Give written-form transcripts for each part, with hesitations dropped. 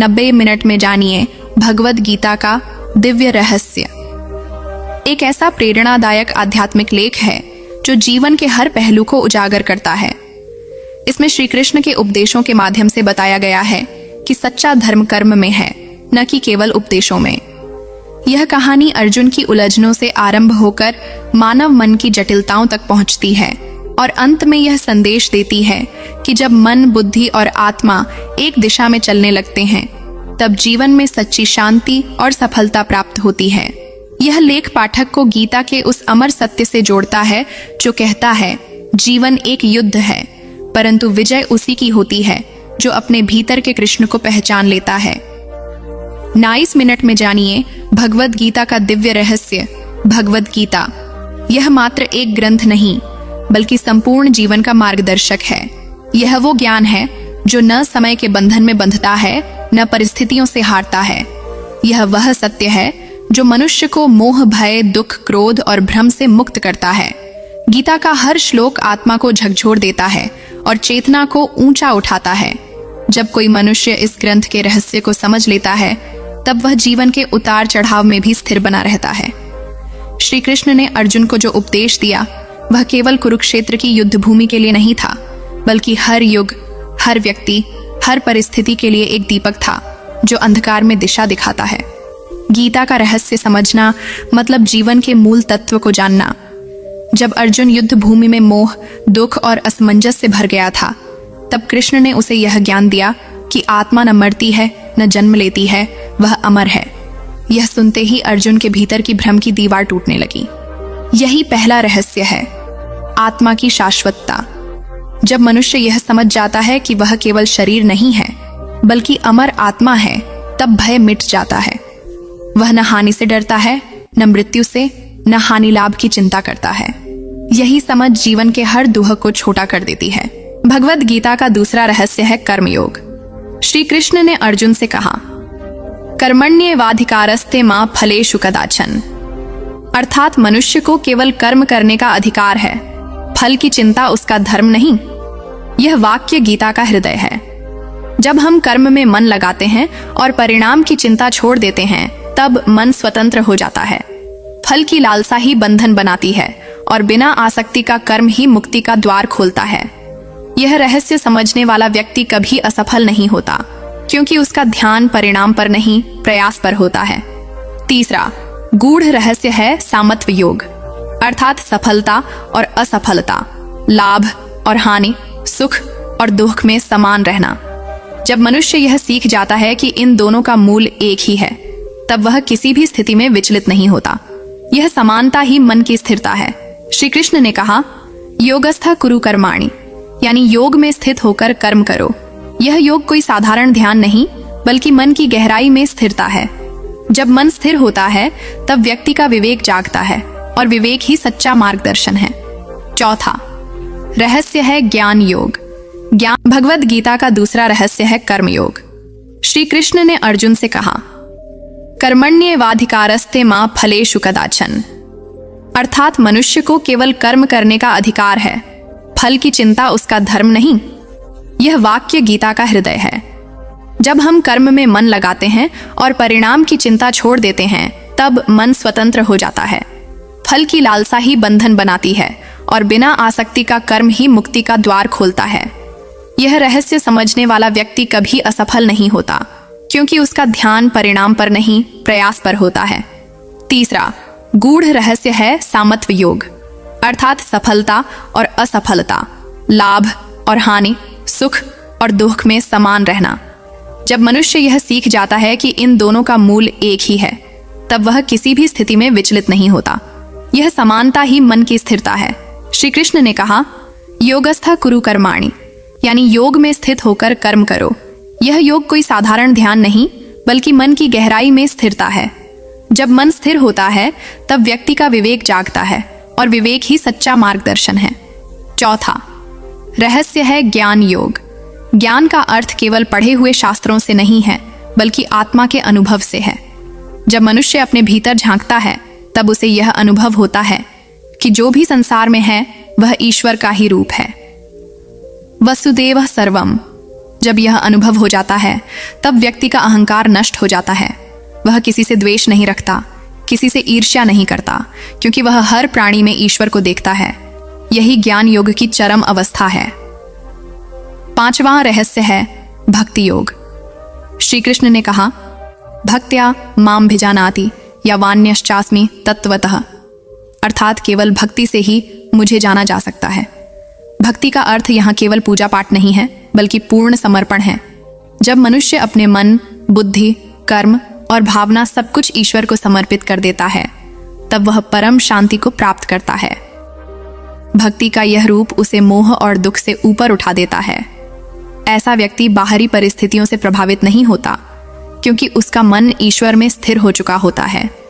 90 minute में जानिए भगवद गीता का दिव्य रहस्य। एक ऐसा प्रेरणादायक आध्यात्मिक लेख है जो जीवन के हर पहलू को उजागर करता है। इसमें श्री कृष्ण के उपदेशों के माध्यम से बताया गया है कि सच्चा धर्म कर्म में है, न कि केवल उपदेशों में। यह कहानी अर्जुन की उलझनों से आरंभ होकर मानव मन की जटिलताओं तक पहुंचती है और अंत में यह संदेश देती है कि जब मन, बुद्धि और आत्मा एक दिशा में चलने लगते हैं तब जीवन में सच्ची शांति और सफलता प्राप्त होती है। यह लेख पाठक को गीता के उस अमर सत्य से जोड़ता है जो कहता है, जीवन एक युद्ध है, परंतु विजय उसी की होती है जो अपने भीतर के कृष्ण को पहचान लेता है। 90 मिनट में जानिए भगवद गीता का दिव्य रहस्य। भगवद गीता यह मात्र एक ग्रंथ नहीं, बल्कि संपूर्ण जीवन का मार्गदर्शक है। यह वो ज्ञान है जो न समय के बंधन में बंधता है, न परिस्थितियों से हारता है। यह वह सत्य है जो मनुष्य को मोह, भय, दुख, क्रोध और भ्रम से मुक्त करता है। गीता का हर श्लोक आत्मा को झकझोर देता है और चेतना को ऊंचा उठाता है। जब कोई मनुष्य इस ग्रंथ के रहस्य को समझ लेता है तब वह जीवन के उतार चढ़ाव में भी स्थिर बना रहता है। श्री कृष्ण ने अर्जुन को जो उपदेश दिया वह केवल कुरुक्षेत्र की युद्ध भूमि के लिए नहीं था, बल्कि हर युग, हर व्यक्ति, हर परिस्थिति के लिए एक दीपक था जो अंधकार में दिशा दिखाता है। गीता का रहस्य समझना मतलब जीवन के मूल तत्व को जानना। जब अर्जुन युद्ध भूमि में मोह, दुख और असमंजस से भर गया था तब कृष्ण ने उसे यह ज्ञान दिया कि आत्मा न मरती है, न जन्म लेती है, वह अमर है। यह सुनते ही अर्जुन के भीतर की भ्रम की दीवार टूटने लगी। यही पहला रहस्य है, आत्मा की शाश्वतता। जब मनुष्य यह समझ जाता है कि वह केवल शरीर नहीं है बल्कि अमर आत्मा है, तब भय मिट जाता है। वह न हानि से डरता है, न मृत्यु से, न हानि लाभ की चिंता करता है। यही समझ जीवन के हर दुख को छोटा कर देती है। भगवद गीता का दूसरा रहस्य है कर्मयोग। श्री कृष्ण ने अर्जुन से कहा, कर्मण्येवाधिकारस्ते मा फलेषु कदाचन। अर्थात मनुष्य को केवल कर्म करने का अधिकार है, फल की चिंता उसका धर्म नहीं। यह वाक्य गीता का हृदय है। जब हम कर्म में मन लगाते हैं और परिणाम की चिंता छोड़ देते हैं तब मन स्वतंत्र हो जाता है। फल की लालसा ही बंधन बनाती है और बिना आसक्ति का कर्म ही मुक्ति का द्वार खोलता है। यह रहस्य समझने वाला व्यक्ति कभी असफल नहीं होता, क्योंकि उसका ध्यान परिणाम पर नहीं, प्रयास पर होता है। तीसरा गूढ़ रहस्य है सामत्व योग, अर्थात सफलता और असफलता, लाभ और हानि, सुख और दुख में समान रहना। जब मनुष्य यह सीख जाता है कि इन दोनों का मूल एक ही है, तब वह किसी भी स्थिति में विचलित नहीं होता। यह समानता ही मन की स्थिरता है। श्री कृष्ण ने कहा, योगस्था कुरु कर्माणि, यानी योग में स्थित होकर कर्म करो। यह योग कोई साधारण ध्यान नहीं, बल्कि मन की गहराई में स्थिरता है। जब मन स्थिर होता है तब व्यक्ति का विवेक जागता है और विवेक ही सच्चा मार्गदर्शन है। चौथा रहस्य है ज्ञान योग। ज्ञान भगवद गीता का दूसरा रहस्य है कर्मयोग। श्री कृष्ण ने अर्जुन से कहा, कर्मण्येवाधिकारस्ते मा फलेषु कदाचन। अर्थात मनुष्य को केवल कर्म करने का अधिकार है, फल की चिंता उसका धर्म नहीं। यह वाक्य गीता का हृदय है। जब हम कर्म में मन लगाते हैं और परिणाम की चिंता छोड़ देते हैं तब मन स्वतंत्र हो जाता है। फल की लालसा ही बंधन बनाती है और बिना आसक्ति का कर्म ही मुक्ति का द्वार खोलता है। यह रहस्य समझने वाला व्यक्ति कभी असफल नहीं होता, क्योंकि उसका ध्यान परिणाम पर नहीं, प्रयास पर होता है। तीसरा गूढ़ रहस्य है सामत्व योग, अर्थात सफलता और असफलता, लाभ और हानि, सुख और दुख में समान रहना। जब मनुष्य यह सीख जाता है कि इन दोनों का मूल एक ही है, तब वह किसी भी स्थिति में विचलित नहीं होता। यह समानता ही मन की स्थिरता है। श्री कृष्ण ने कहा, योगस्था कुरु कर्माणि, यानी योग में स्थित होकर कर्म करो। यह योग कोई साधारण ध्यान नहीं, बल्कि मन की गहराई में स्थिरता है। जब मन स्थिर होता है तब व्यक्ति का विवेक जागता है और विवेक ही सच्चा मार्गदर्शन है। चौथा रहस्य है ज्ञान योग। ज्ञान का अर्थ केवल पढ़े हुए शास्त्रों से नहीं है, बल्कि आत्मा के अनुभव से है। जब मनुष्य अपने भीतर झांकता है तब उसे यह अनुभव होता है कि जो भी संसार में है वह ईश्वर का ही रूप है। वसुदेव सर्वम, जब यह अनुभव हो जाता है तब व्यक्ति का अहंकार नष्ट हो जाता है। वह किसी से द्वेष नहीं रखता, किसी से ईर्ष्या नहीं करता, क्योंकि वह हर प्राणी में ईश्वर को देखता है। यही ज्ञान योग की चरम अवस्था है। 5वां रहस्य है भक्ति योग। श्री कृष्ण ने कहा, भक्त्या माम भिजानाति या वान्यश्चास्मि तत्वतः, अर्थात केवल भक्ति से ही मुझे जाना जा सकता है। भक्ति का अर्थ यहाँ केवल पूजा पाठ नहीं है, बल्कि पूर्ण समर्पण है। जब मनुष्य अपने मन, बुद्धि, कर्म और भावना सब कुछ ईश्वर को समर्पित कर देता है, तब वह परम शांति को प्राप्त करता है। भक्ति का यह रूप उसे मोह और दुख से ऊपर उठा देता है। ऐसा व्यक्ति बाहरी परिस्थितियों से प्रभावित नहीं होता, क्योंकि उसका मन ईश्वर में स्थिर हो चुका होता है।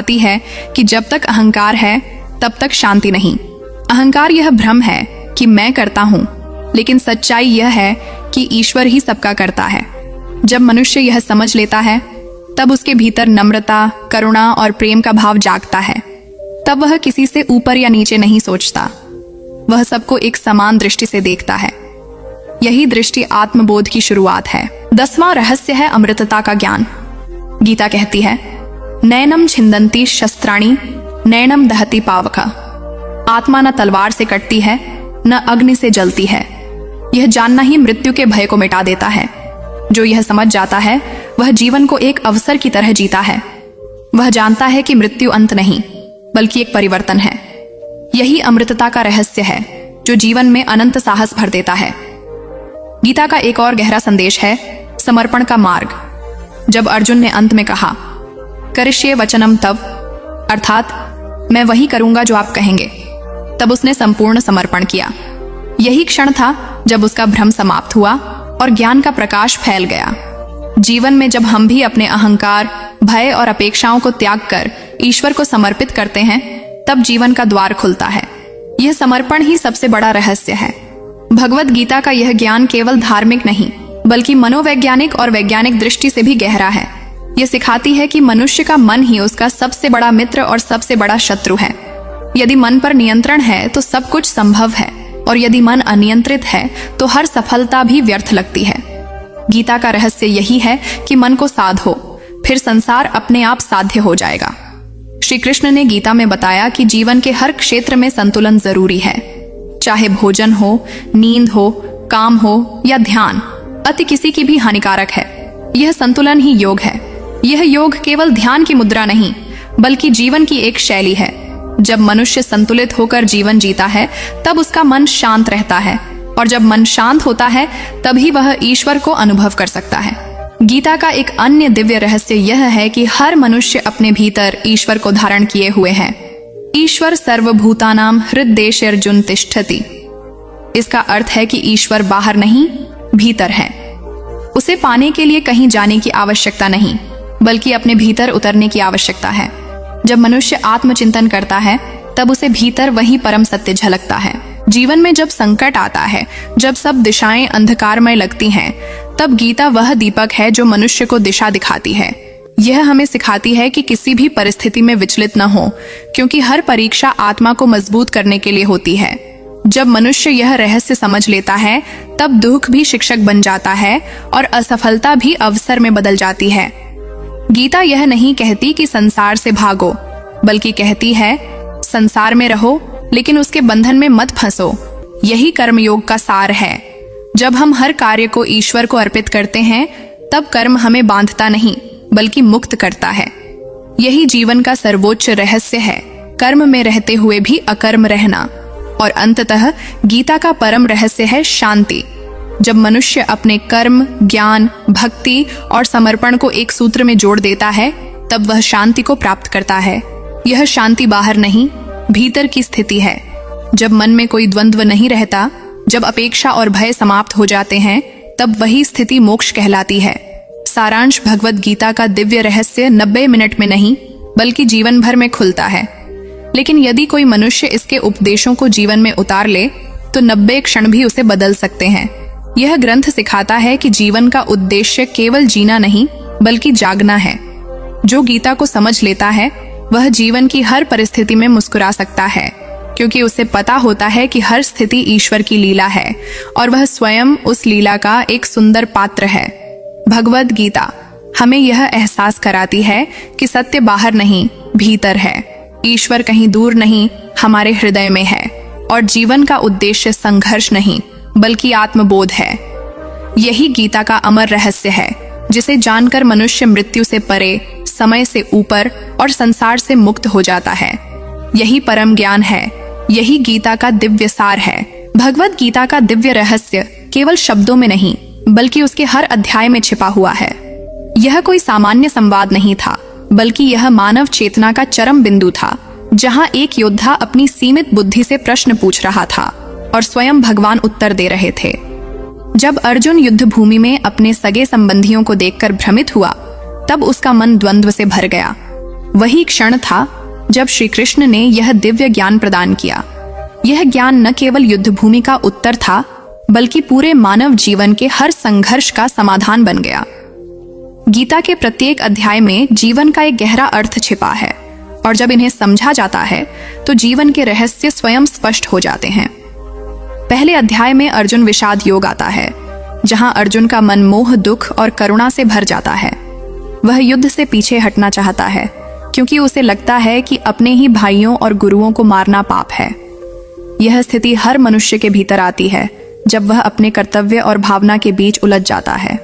आती है कि जब तक अहंकार है तब तक शांति नहीं। अहंकार यह भ्रम है कि मैं करता हूं, लेकिन सच्चाई यह है कि ईश्वर ही सबका करता है। जब मनुष्य यह समझ लेता है, तब उसके भीतर नम्रता, करुणा और प्रेम का भाव जागता है। तब वह किसी से ऊपर या नीचे नहीं सोचता, वह सबको एक समान दृष्टि से देखता है। यही दृष्टि आत्मबोध की शुरुआत है। 10वां रहस्य है अमृतता का ज्ञान। गीता कहती है, नैनम छिंदंती शस्त्राणि नैनम दहती पावका। आत्मा न तलवार से कटती है, न अग्नि से जलती है। यह जानना ही मृत्यु के भय को मिटा देता है। जो यह समझ जाता है, वह जीवन को एक अवसर की तरह जीता है। वह जानता है कि मृत्यु अंत नहीं, बल्कि एक परिवर्तन है। यही अमृतता का रहस्य है, जो जीवन में अनंत साहस भर देता है। गीता का एक और गहरा संदेश है समर्पण का मार्ग। जब अर्जुन ने अंत में कहा, करिष्ये वचनम तव, अर्थात मैं वही करूंगा जो आप कहेंगे, तब उसने संपूर्ण समर्पण किया। यही क्षण था जब उसका भ्रम समाप्त हुआ और ज्ञान का प्रकाश फैल गया। जीवन में जब हम भी अपने अहंकार, भय और अपेक्षाओं को त्याग कर ईश्वर को समर्पित करते हैं, तब जीवन का द्वार खुलता है। यह समर्पण ही सबसे बड़ा रहस्य है। भगवद गीता का यह ज्ञान केवल धार्मिक नहीं, बल्कि मनोवैज्ञानिक और वैज्ञानिक दृष्टि से भी गहरा है। यह सिखाती है कि मनुष्य का मन ही उसका सबसे बड़ा मित्र और सबसे बड़ा शत्रु है। यदि मन पर नियंत्रण है तो सब कुछ संभव है, और यदि मन अनियंत्रित है तो हर सफलता भी व्यर्थ लगती है। गीता का रहस्य यही है कि मन को साधो, फिर संसार अपने आप साध्य हो जाएगा। श्री कृष्ण ने गीता में बताया कि जीवन के हर क्षेत्र में संतुलन जरूरी है। चाहे भोजन हो, नींद हो, काम हो या ध्यान, अति किसी की भी हानिकारक है। यह संतुलन ही योग है। यह योग केवल ध्यान की मुद्रा नहीं, बल्कि जीवन की एक शैली है। जब मनुष्य संतुलित होकर जीवन जीता है, तब उसका मन शांत रहता है, और जब मन शांत होता है, तभी वह ईश्वर को अनुभव कर सकता है। गीता का एक अन्य दिव्य रहस्य यह है कि हर मनुष्य अपने भीतर ईश्वर को धारण किए हुए है। ईश्वर सर्वभूतानां हृद्देशेर्जुन तिष्ठति। इसका अर्थ है कि ईश्वर बाहर नहीं, भीतर है। उसे पाने के लिए कहीं जाने की आवश्यकता नहीं, बल्कि अपने भीतर उतरने की आवश्यकता है। जब मनुष्य आत्मचिंतन करता है, तब उसे भीतर वही परम सत्य झलकता है। जीवन में जब संकट आता है, जब सब दिशाएं अंधकारमय लगती हैं, तब गीता वह दीपक है जो मनुष्य को दिशा दिखाती है। यह हमें सिखाती है कि किसी भी परिस्थिति में विचलित न हो, क्योंकि हर परीक्षा आत्मा को मजबूत करने के लिए होती है। जब मनुष्य यह रहस्य समझ लेता है, तब दुख भी शिक्षक बन जाता है और असफलता भी अवसर में बदल जाती है। गीता यह नहीं कहती कि संसार से भागो, बल्कि कहती है संसार में रहो, लेकिन उसके बंधन में मत फंसो। यही कर्मयोग का सार है। जब हम हर कार्य को ईश्वर को अर्पित करते हैं, तब कर्म हमें बांधता नहीं, बल्कि मुक्त करता है। यही जीवन का सर्वोच्च रहस्य है, कर्म में रहते हुए भी अकर्म रहना। और अंततः गीता का परम रहस्य है शांति। जब मनुष्य अपने कर्म, ज्ञान, भक्ति और समर्पण को एक सूत्र में जोड़ देता है, तब वह शांति को प्राप्त करता है। यह शांति बाहर नहीं, भीतर की स्थिति है। जब मन में कोई द्वंद्व नहीं रहता, जब अपेक्षा और भय समाप्त हो जाते हैं, तब वही स्थिति मोक्ष कहलाती है। सारांश भगवद गीता का दिव्य रहस्य 90 मिनट में नहीं, बल्कि जीवन भर में खुलता है। लेकिन यदि कोई मनुष्य इसके उपदेशों को जीवन में उतार ले, तो 90 क्षण भी उसे बदल सकते हैं। यह ग्रंथ सिखाता है कि जीवन का उद्देश्य केवल जीना नहीं बल्कि जागना है। जो गीता को समझ लेता है वह जीवन की हर परिस्थिति में मुस्कुरा सकता है, क्योंकि उसे पता होता है कि हर स्थिति ईश्वर की लीला है और वह स्वयं उस लीला का एक सुंदर पात्र है। भगवद गीता हमें यह एहसास कराती है कि सत्य बाहर नहीं, भीतर है। ईश्वर कहीं दूर नहीं, हमारे हृदय में है। और जीवन का उद्देश्य संघर्ष नहीं बल्कि आत्मबोध है। यही गीता का अमर रहस्य है, जिसे जानकर मनुष्य मृत्यु से परे, समय से ऊपर और संसार से मुक्त हो जाता है। यही परम ज्ञान है, यही गीता का दिव्य सार है। भगवद गीता का दिव्य रहस्य केवल शब्दों में नहीं बल्कि उसके हर अध्याय में छिपा हुआ है। यह कोई सामान्य संवाद नहीं था, बल्कि यह मानव चेतना का चरम बिंदु था, जहां एक योद्धा अपनी सीमित बुद्धि से प्रश्न पूछ रहा था और स्वयं भगवान उत्तर दे रहे थे। जब अर्जुन युद्ध भूमि में अपने सगे संबंधियों को देखकर भ्रमित हुआ, तब उसका मन द्वंद्व से भर गया। वही क्षण था जब श्री कृष्ण ने यह दिव्य ज्ञान प्रदान किया। यह ज्ञान न केवल युद्ध भूमि का उत्तर था, बल्कि पूरे मानव जीवन के हर संघर्ष का समाधान बन गया। गीता के प्रत्येक अध्याय में जीवन का एक गहरा अर्थ छिपा है, और जब इन्हें समझा जाता है तो जीवन के रहस्य स्वयं स्पष्ट हो जाते हैं। पहले अध्याय में अर्जुन विषाद योग आता है, जहां अर्जुन का मन मोह, दुख और करुणा से भर जाता है। वह युद्ध से पीछे हटना चाहता है, क्योंकि उसे लगता है कि अपने ही भाइयों और गुरुओं को मारना पाप है। यह स्थिति हर मनुष्य के भीतर आती है, जब वह अपने कर्तव्य और भावना के बीच उलझ जाता है।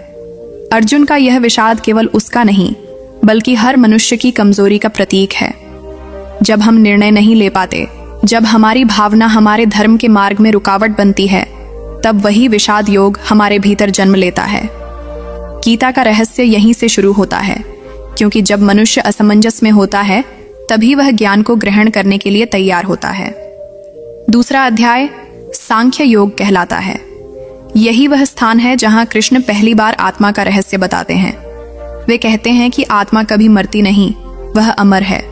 अर्जुन का यह विषाद केवल उसका नहीं, बल्कि हर मनुष्य की कमजोरी का प्रतीक है। जब हम निर्णय नहीं ले पाते, जब हमारी भावना हमारे धर्म के मार्ग में रुकावट बनती है, तब वही विषाद योग हमारे भीतर जन्म लेता है। गीता का रहस्य यहीं से शुरू होता है, क्योंकि जब मनुष्य असमंजस में होता है, तभी वह ज्ञान को ग्रहण करने के लिए तैयार होता है। दूसरा अध्याय सांख्य योग कहलाता है। यही वह स्थान है जहां कृष्ण पहली बार आत्मा का रहस्य बताते हैं। वे कहते हैं कि आत्मा कभी मरती नहीं, वह अमर है।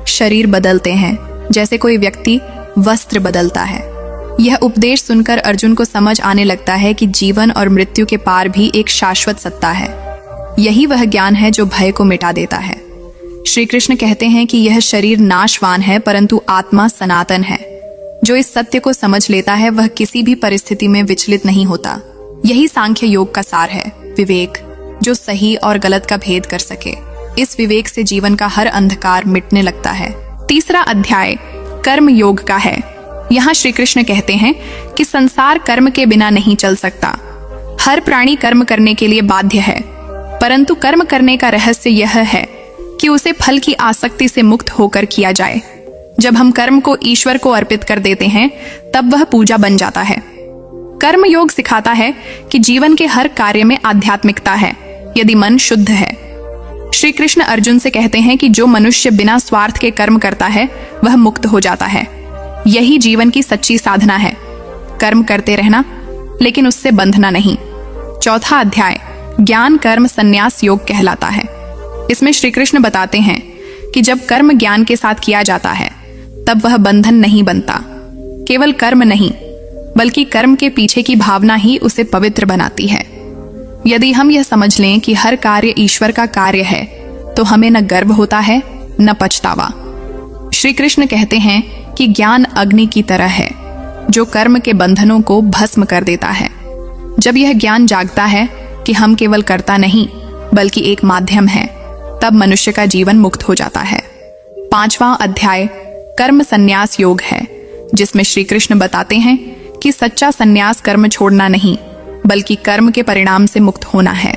शरीर बदलते हैं, जैसे कोई व्यक्ति वस्त्र बदलता है। यह उपदेश सुनकर अर्जुन को समझ आने लगता है कि जीवन और मृत्यु के पार भी एक शाश्वत सत्ता है। यही वह ज्ञान है जो भय को मिटा देता है। श्री कृष्ण कहते हैं कि यह शरीर नाशवान है, परंतु आत्मा सनातन है। जो इस सत्य को समझ लेता है वह किसी भी परिस्थिति में विचलित नहीं होता। यही सांख्य योग का सार है, विवेक, जो सही और गलत का भेद कर सके। इस विवेक से जीवन का हर अंधकार मिटने लगता है। तीसरा अध्याय कर्म योग का है। यहाँ श्री कृष्ण कहते हैं कि संसार कर्म के बिना नहीं चल सकता। हर प्राणी कर्म करने के लिए बाध्य है, परंतु कर्म करने का रहस्य यह है कि उसे फल की आसक्ति से मुक्त होकर किया जाए। जब हम कर्म को ईश्वर को अर्पित कर देते हैं, तब वह पूजा बन जाता है। कर्म योग सिखाता है कि जीवन के हर कार्य में आध्यात्मिकता है, यदि मन शुद्ध है। श्री कृष्ण अर्जुन से कहते हैं कि जो मनुष्य बिना स्वार्थ के कर्म करता है वह मुक्त हो जाता है। यही जीवन की सच्ची साधना है, कर्म करते रहना, लेकिन उससे बंधना नहीं। चौथा अध्याय ज्ञान कर्म संन्यास योग कहलाता है। इसमें श्री कृष्ण बताते हैं कि जब कर्म ज्ञान के साथ किया जाता है, तब वह बंधन नहीं बनता। केवल कर्म नहीं, बल्कि कर्म के पीछे की भावना ही उसे पवित्र बनाती है। यदि हम यह समझ लें कि हर कार्य ईश्वर का कार्य है, तो हमें न गर्व होता है न पछतावा। श्री कृष्ण कहते हैं कि ज्ञान अग्नि की तरह है, जो कर्म के बंधनों को भस्म कर देता है। जब यह ज्ञान जागता है कि हम केवल कर्ता नहीं बल्कि एक माध्यम है, तब मनुष्य का जीवन मुक्त हो जाता है। पांचवां अध्याय कर्म संन्यास योग है, जिसमें श्री कृष्ण बताते हैं कि सच्चा संन्यास कर्म छोड़ना नहीं, बल्कि कर्म के परिणाम से मुक्त होना है।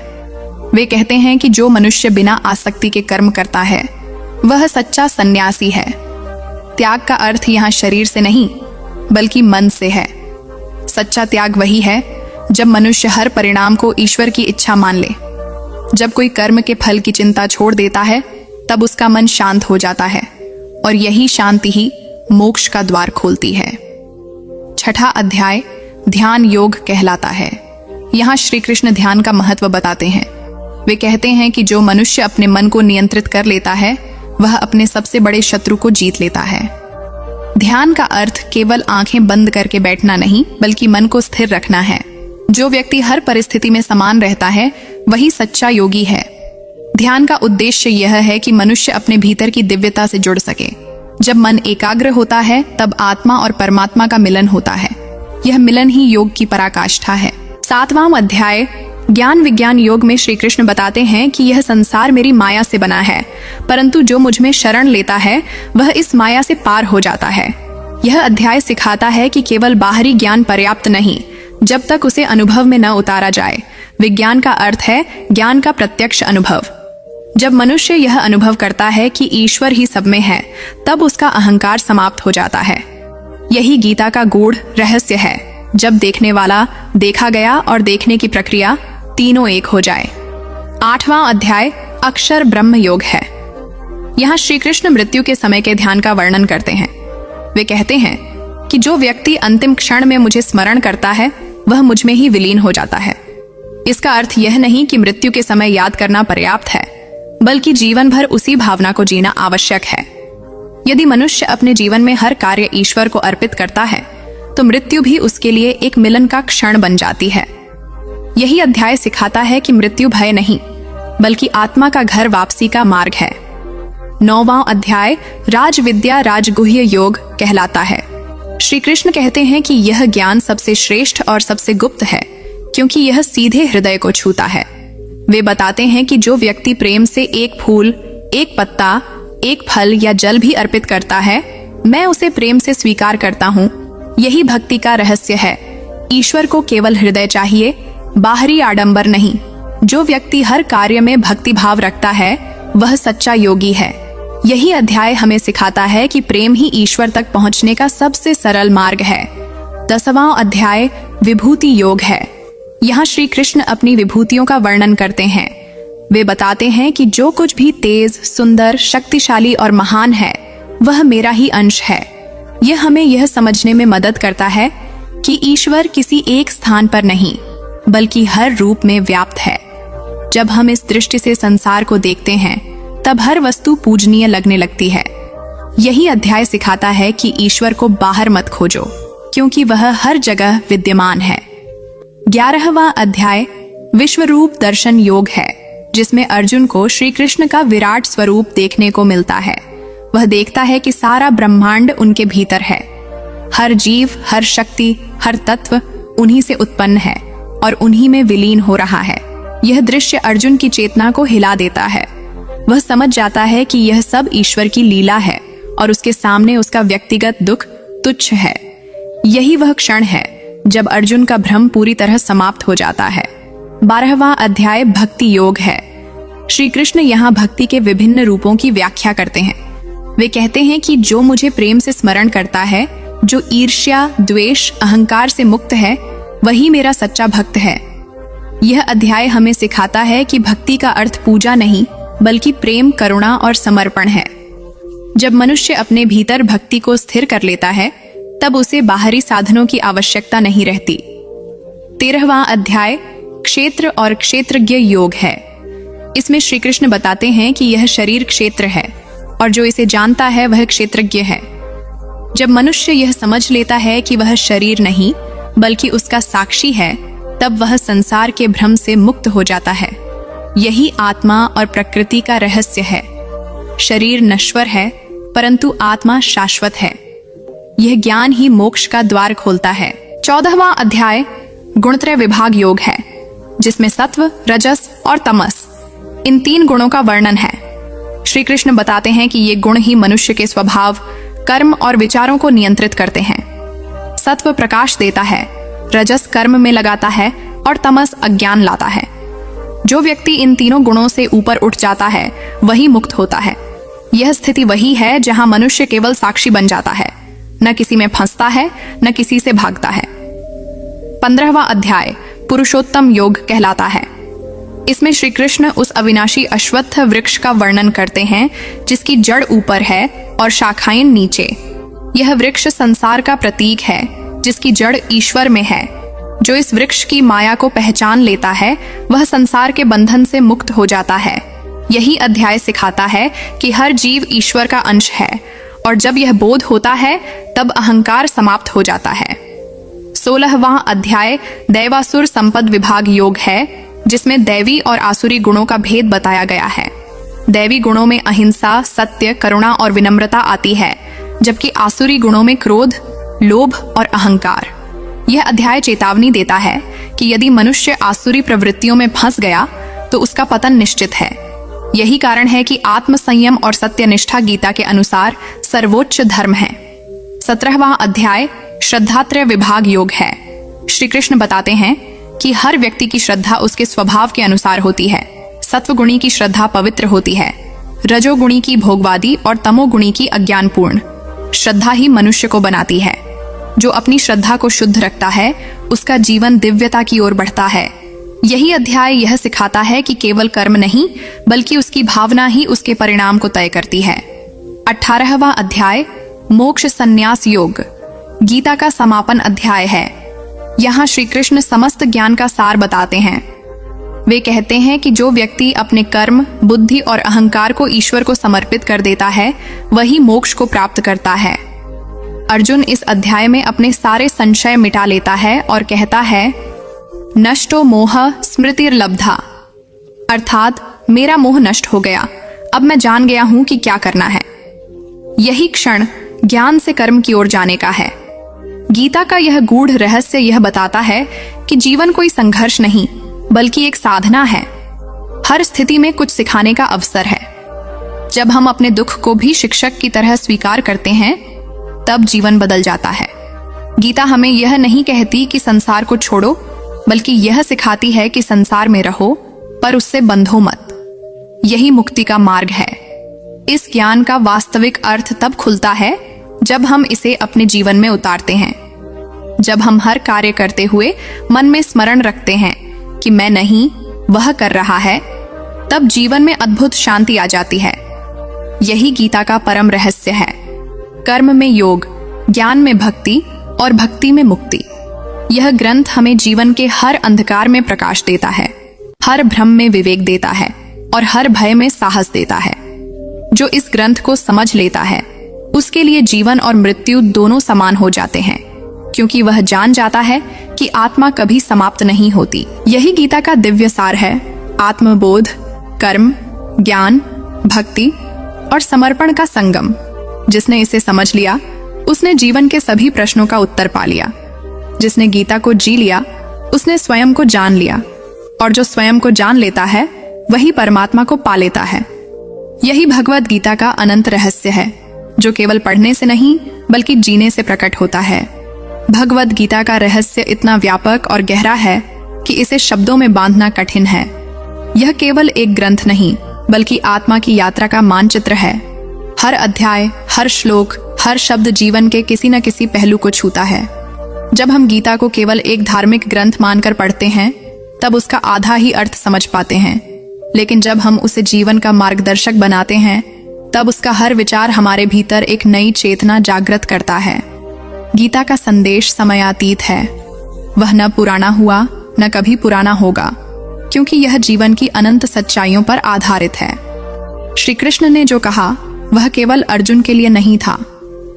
वे कहते हैं कि जो मनुष्य बिना आसक्ति के कर्म करता है वह सच्चा सन्यासी है। त्याग का अर्थ यहाँ शरीर से नहीं बल्कि मन से है। सच्चा त्याग वही है जब मनुष्य हर परिणाम को ईश्वर की इच्छा मान ले। जब कोई कर्म के फल की चिंता छोड़ देता है, तब उसका मन शांत हो जाता है, और यही शांति ही मोक्ष का द्वार खोलती है। छठा अध्याय ध्यान योग कहलाता है। यहाँ श्री कृष्ण ध्यान का महत्व बताते हैं। वे कहते हैं कि जो मनुष्य अपने मन को नियंत्रित कर लेता है, वह अपने सबसे बड़े शत्रु को जीत लेता है। ध्यान का अर्थ केवल आंखें बंद करके बैठना नहीं, बल्कि मन को स्थिर रखना है। जो व्यक्ति हर परिस्थिति में समान रहता है वही सच्चा योगी है। ध्यान का उद्देश्य यह है कि मनुष्य अपने भीतर की दिव्यता से जुड़ सके। जब मन एकाग्र होता है तब आत्मा और परमात्मा का मिलन होता है। यह मिलन ही योग की पराकाष्ठा है। 7वां अध्याय ज्ञान विज्ञान योग में श्री कृष्ण बताते हैं कि यह संसार मेरी माया से बना है, परंतु जो मुझ में शरण लेता है वह इस माया से पार हो जाता है। यह अध्याय सिखाता है कि केवल बाहरी ज्ञान पर्याप्त नहीं, जब तक उसे अनुभव में न उतारा जाए। विज्ञान का अर्थ है ज्ञान का प्रत्यक्ष अनुभव। जब मनुष्य यह अनुभव करता है कि ईश्वर ही सब में है, तब उसका अहंकार समाप्त हो जाता है। यही गीता का गूढ़ रहस्य है। जब देखने वाला, देखा गया और देखने की प्रक्रिया तीनों एक हो जाए। 8वां अध्याय अक्षर ब्रह्म योग है। यहाँ श्री कृष्ण मृत्यु के समय के ध्यान का वर्णन करते हैं। वे कहते हैं कि जो व्यक्ति अंतिम क्षण में मुझे स्मरण करता है वह मुझ में ही विलीन हो जाता है। इसका अर्थ यह नहीं कि मृत्यु के समय याद करना पर्याप्त है, बल्कि जीवन भर उसी भावना को जीना आवश्यक है। यदि मनुष्य अपने जीवन में हर कार्य ईश्वर को अर्पित करता है तो मृत्यु भी उसके लिए एक मिलन का क्षण बन जाती है। यही अध्याय सिखाता है कि मृत्यु भय नहीं, बल्कि आत्मा का घर वापसी का मार्ग है। 9वां अध्याय राज विद्या राजगुह्य योग कहलाता है। श्री कृष्ण कहते हैं कि यह ज्ञान सबसे श्रेष्ठ और सबसे गुप्त है, क्योंकि यह सीधे हृदय को छूता है। वे बताते हैं कि जो व्यक्ति प्रेम से एक फूल, एक पत्ता, एक फल या जल भी अर्पित करता है, मैं उसे प्रेम से स्वीकार करता हूँ। यही भक्ति का रहस्य है। ईश्वर को केवल हृदय चाहिए, बाहरी आडंबर नहीं। जो व्यक्ति हर कार्य में भक्ति भाव रखता है वह सच्चा योगी है। यही अध्याय हमें सिखाता है कि प्रेम ही ईश्वर तक पहुंचने का सबसे सरल मार्ग है। 10वां अध्याय विभूति योग है। यहाँ श्री कृष्ण अपनी विभूतियों का वर्णन करते हैं। वे बताते हैं कि जो कुछ भी तेज, सुंदर, शक्तिशाली और महान है वह मेरा ही अंश है। यह हमें यह समझने में मदद करता है कि ईश्वर किसी एक स्थान पर नहीं, बल्कि हर रूप में व्याप्त है। जब हम इस दृष्टि से संसार को देखते हैं तब हर वस्तु पूजनीय लगने लगती है। यही अध्याय सिखाता है कि ईश्वर को बाहर मत खोजो, क्योंकि वह हर जगह विद्यमान है। 11वां अध्याय विश्वरूप दर्शन योग है, जिसमें अर्जुन को श्री कृष्ण का विराट स्वरूप देखने को मिलता है। वह देखता है कि सारा ब्रह्मांड उनके भीतर है। हर जीव, हर शक्ति, हर तत्व उन्हीं से उत्पन्न है और उन्हीं में विलीन हो रहा है। यह दृश्य अर्जुन की चेतना को हिला देता है। वह समझ जाता है कि यह सब ईश्वर की लीला है और उसके सामने उसका व्यक्तिगत दुख तुच्छ है। यही वह क्षण है जब अर्जुन का भ्रम पूरी तरह समाप्त हो जाता है। 12वां अध्याय भक्ति योग है। श्री कृष्ण यहाँ भक्ति के विभिन्न रूपों की व्याख्या करते हैं। वे कहते हैं कि जो मुझे प्रेम से स्मरण करता है, जो ईर्ष्या, द्वेष, अहंकार से मुक्त है, वही मेरा सच्चा भक्त है। यह अध्याय हमें सिखाता है कि भक्ति का अर्थ पूजा नहीं, बल्कि प्रेम, करुणा और समर्पण है। जब मनुष्य अपने भीतर भक्ति को स्थिर कर लेता है तब उसे बाहरी साधनों की आवश्यकता नहीं रहती। 13वां अध्याय क्षेत्र और क्षेत्रज्ञ योग है। इसमें श्री कृष्ण बताते हैं कि यह शरीर क्षेत्र है और जो इसे जानता है वह क्षेत्रज्ञ है। जब मनुष्य यह समझ लेता है कि वह शरीर नहीं बल्कि उसका साक्षी है, तब वह संसार के भ्रम से मुक्त हो जाता है। यही आत्मा और प्रकृति का रहस्य है। शरीर नश्वर है, परंतु आत्मा शाश्वत है। यह ज्ञान ही मोक्ष का द्वार खोलता है। 14वां अध्याय गुणत्रय विभाग योग है, जिसमें सत्व, रजस और तमस, इन 3 गुणों का वर्णन है। श्री कृष्ण बताते हैं कि ये गुण ही मनुष्य के स्वभाव, कर्म और विचारों को नियंत्रित करते हैं। सत्व प्रकाश देता है, रजस कर्म में लगाता है और तमस अज्ञान लाता है। जो व्यक्ति इन तीनों गुणों से ऊपर उठ जाता है वही मुक्त होता है। यह स्थिति वही है जहां मनुष्य केवल साक्षी बन जाता है, न किसी में फंसता है, न किसी से भागता है। 15वां अध्याय पुरुषोत्तम योग कहलाता है। इसमें श्री कृष्ण उस अविनाशी अश्वत्थ वृक्ष का वर्णन करते हैं जिसकी जड़ ऊपर है और शाखाएं नीचे। यह वृक्ष संसार का प्रतीक है, जिसकी जड़ ईश्वर में है। जो इस वृक्ष की माया को पहचान लेता है वह संसार के बंधन से मुक्त हो जाता है। यही अध्याय सिखाता है कि हर जीव ईश्वर का अंश है, और जब यह बोध होता है तब अहंकार समाप्त हो जाता है। 16वां अध्याय दैवासुर संपद विभाग योग है, जिसमें दैवी और आसुरी गुणों का भेद बताया गया है। दैवी गुणों में अहिंसा, सत्य, करुणा और विनम्रता आती है, जबकि आसुरी गुणों में क्रोध, लोभ और अहंकार। यह अध्याय चेतावनी देता है कि यदि मनुष्य आसुरी प्रवृत्तियों में फंस गया तो उसका पतन निश्चित है। यही कारण है कि आत्मसंयम और सत्यनिष्ठा गीता के अनुसार सर्वोच्च धर्म है। 17वां अध्याय श्रद्धात्रय विभाग योग है। श्री कृष्ण बताते हैं कि हर व्यक्ति की श्रद्धा उसके स्वभाव के अनुसार होती है। सत्वगुणी की श्रद्धा पवित्र होती है, रजोगुणी की भोगवादी और तमोगुणी की अज्ञानपूर्ण। श्रद्धा ही मनुष्य को बनाती है। जो अपनी श्रद्धा को शुद्ध रखता है उसका जीवन दिव्यता की ओर बढ़ता है। यही अध्याय यह सिखाता है कि केवल कर्म नहीं बल्कि उसकी भावना ही उसके परिणाम को तय करती है। 18वां अध्याय मोक्ष संन्यास योग गीता का समापन अध्याय है। यहाँ श्री कृष्ण समस्त ज्ञान का सार बताते हैं। वे कहते हैं कि जो व्यक्ति अपने कर्म, बुद्धि और अहंकार को ईश्वर को समर्पित कर देता है वही मोक्ष को प्राप्त करता है। अर्जुन इस अध्याय में अपने सारे संशय मिटा लेता है और कहता है, नष्टो मोह स्मृतिर्लब्धा, अर्थात मेरा मोह नष्ट हो गया, अब मैं जान गया हूं कि क्या करना है। यही क्षण ज्ञान से कर्म की ओर जाने का है। गीता का यह गूढ़ रहस्य यह बताता है कि जीवन कोई संघर्ष नहीं बल्कि एक साधना है। हर स्थिति में कुछ सिखाने का अवसर है। जब हम अपने दुख को भी शिक्षक की तरह स्वीकार करते हैं तब जीवन बदल जाता है। गीता हमें यह नहीं कहती कि संसार को छोड़ो, बल्कि यह सिखाती है कि संसार में रहो पर उससे बंधो मत। यही मुक्ति का मार्ग है। इस ज्ञान का वास्तविक अर्थ तब खुलता है जब हम इसे अपने जीवन में उतारते हैं। जब हम हर कार्य करते हुए मन में स्मरण रखते हैं कि मैं नहीं, वह कर रहा है, तब जीवन में अद्भुत शांति आ जाती है। यही गीता का परम रहस्य है। कर्म में योग, ज्ञान में भक्ति और भक्ति में मुक्ति। यह ग्रंथ हमें जीवन के हर अंधकार में प्रकाश देता है, हर भ्रम में विवेक देता है और हर भय में साहस देता है। जो इस ग्रंथ को समझ लेता है उसके लिए जीवन और मृत्यु दोनों समान हो जाते हैं, क्योंकि वह जान जाता है कि आत्मा कभी समाप्त नहीं होती। यही गीता का दिव्य सार है। आत्मबोध, कर्म, ज्ञान, भक्ति और समर्पण का संगम। जिसने इसे समझ लिया उसने जीवन के सभी प्रश्नों का उत्तर पा लिया। जिसने गीता को जी लिया उसने स्वयं को जान लिया, और जो स्वयं को जान लेता है वही परमात्मा को पा लेता है। यही भगवद गीता का अनंत रहस्य है, जो केवल पढ़ने से नहीं बल्कि जीने से प्रकट होता है। भगवद गीता का रहस्य इतना व्यापक और गहरा है कि इसे शब्दों में बांधना कठिन है। यह केवल एक ग्रंथ नहीं बल्कि आत्मा की यात्रा का मानचित्र है। हर अध्याय, हर श्लोक, हर शब्द जीवन के किसी न किसी पहलू को छूता है। जब हम गीता को केवल एक धार्मिक ग्रंथ मानकर पढ़ते हैं तब उसका आधा ही अर्थ समझ पाते हैं, लेकिन जब हम उसे जीवन का मार्गदर्शक बनाते हैं तब उसका हर विचार हमारे भीतर एक नई चेतना जागृत करता है। गीता का संदेश समयातीत है। वह न पुराना हुआ न कभी पुराना होगा, क्योंकि यह जीवन की अनंत सच्चाइयों पर आधारित है। श्री कृष्ण ने जो कहा वह केवल अर्जुन के लिए नहीं था,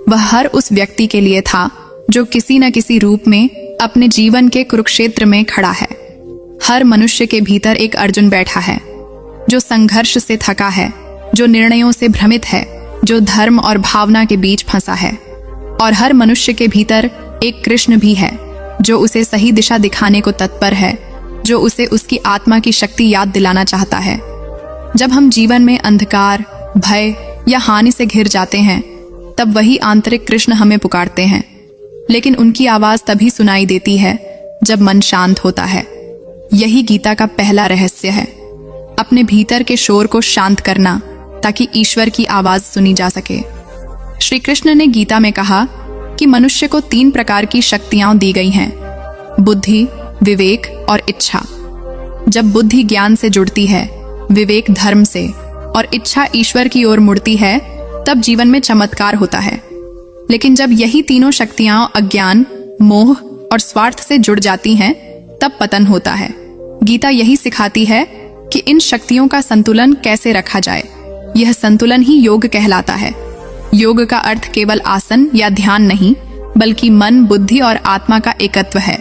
वह हर उस व्यक्ति के लिए था जो किसी न किसी रूप में अपने जीवन के कुरुक्षेत्र में खड़ा है। हर मनुष्य के भीतर एक अर्जुन बैठा है, जो संघर्ष से थका है, जो निर्णयों से भ्रमित है, जो धर्म और भावना के बीच फंसा है। और हर मनुष्य के भीतर एक कृष्ण भी है, जो उसे सही दिशा दिखाने को तत्पर है, जो उसे उसकी आत्मा की शक्ति याद दिलाना चाहता है। जब हम जीवन में अंधकार, भय या हानि से घिर जाते हैं तब वही आंतरिक कृष्ण हमें पुकारते हैं, लेकिन उनकी आवाज तभी सुनाई देती है जब मन शांत होता है। यही गीता का पहला रहस्य है, अपने भीतर के शोर को शांत करना ताकि ईश्वर की आवाज सुनी जा सके। श्री कृष्ण ने गीता में कहा कि मनुष्य को 3 प्रकार की शक्तियां दी गई हैं, बुद्धि, विवेक और इच्छा। जब बुद्धि ज्ञान से जुड़ती है, विवेक धर्म से और इच्छा ईश्वर की ओर मुड़ती है, तब जीवन में चमत्कार होता है। लेकिन जब यही तीनों शक्तियां अज्ञान, मोह और स्वार्थ से जुड़ जाती हैं, तब पतन होता है। गीता यही सिखाती है कि इन शक्तियों का संतुलन कैसे रखा जाए। यह संतुलन ही योग कहलाता है। योग का अर्थ केवल आसन या ध्यान नहीं, बल्कि मन, बुद्धि और आत्मा का एकत्व है।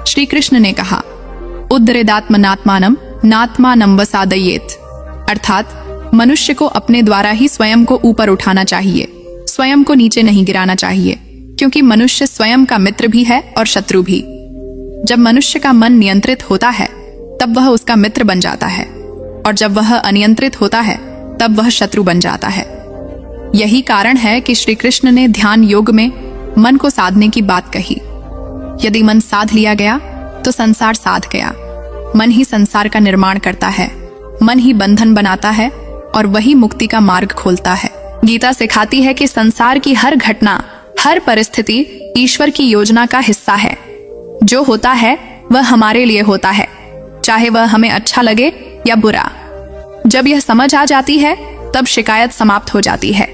श्री कृष्ण ने कहा, उद्धरेदात्मनात्मानम नात्मानम वसादयेत, अर्थात मनुष्य को अपने द्वारा ही स्वयं को ऊपर उठाना चाहिए, स्वयं को नीचे नहीं गिराना चाहिए, क्योंकि मनुष्य स्वयं का मित्र भी है और शत्रु भी। जब मनुष्य का मन नियंत्रित होता है तब वह उसका मित्र बन जाता है, और जब वह अनियंत्रित होता है तब वह शत्रु बन जाता है। यही कारण है कि श्री कृष्ण ने ध्यान योग में मन को साधने की बात कही। यदि मन साध लिया गया तो संसार साध गया। मन ही संसार का निर्माण करता है, मन ही बंधन बनाता है और वही मुक्ति का मार्ग खोलता है। गीता सिखाती है कि संसार की हर घटना, हर परिस्थिति ईश्वर की योजना का हिस्सा है। जो होता है वह हमारे लिए होता है, चाहे वह हमें अच्छा लगे या बुरा। जब यह समझ आ जाती है तब शिकायत समाप्त हो जाती है।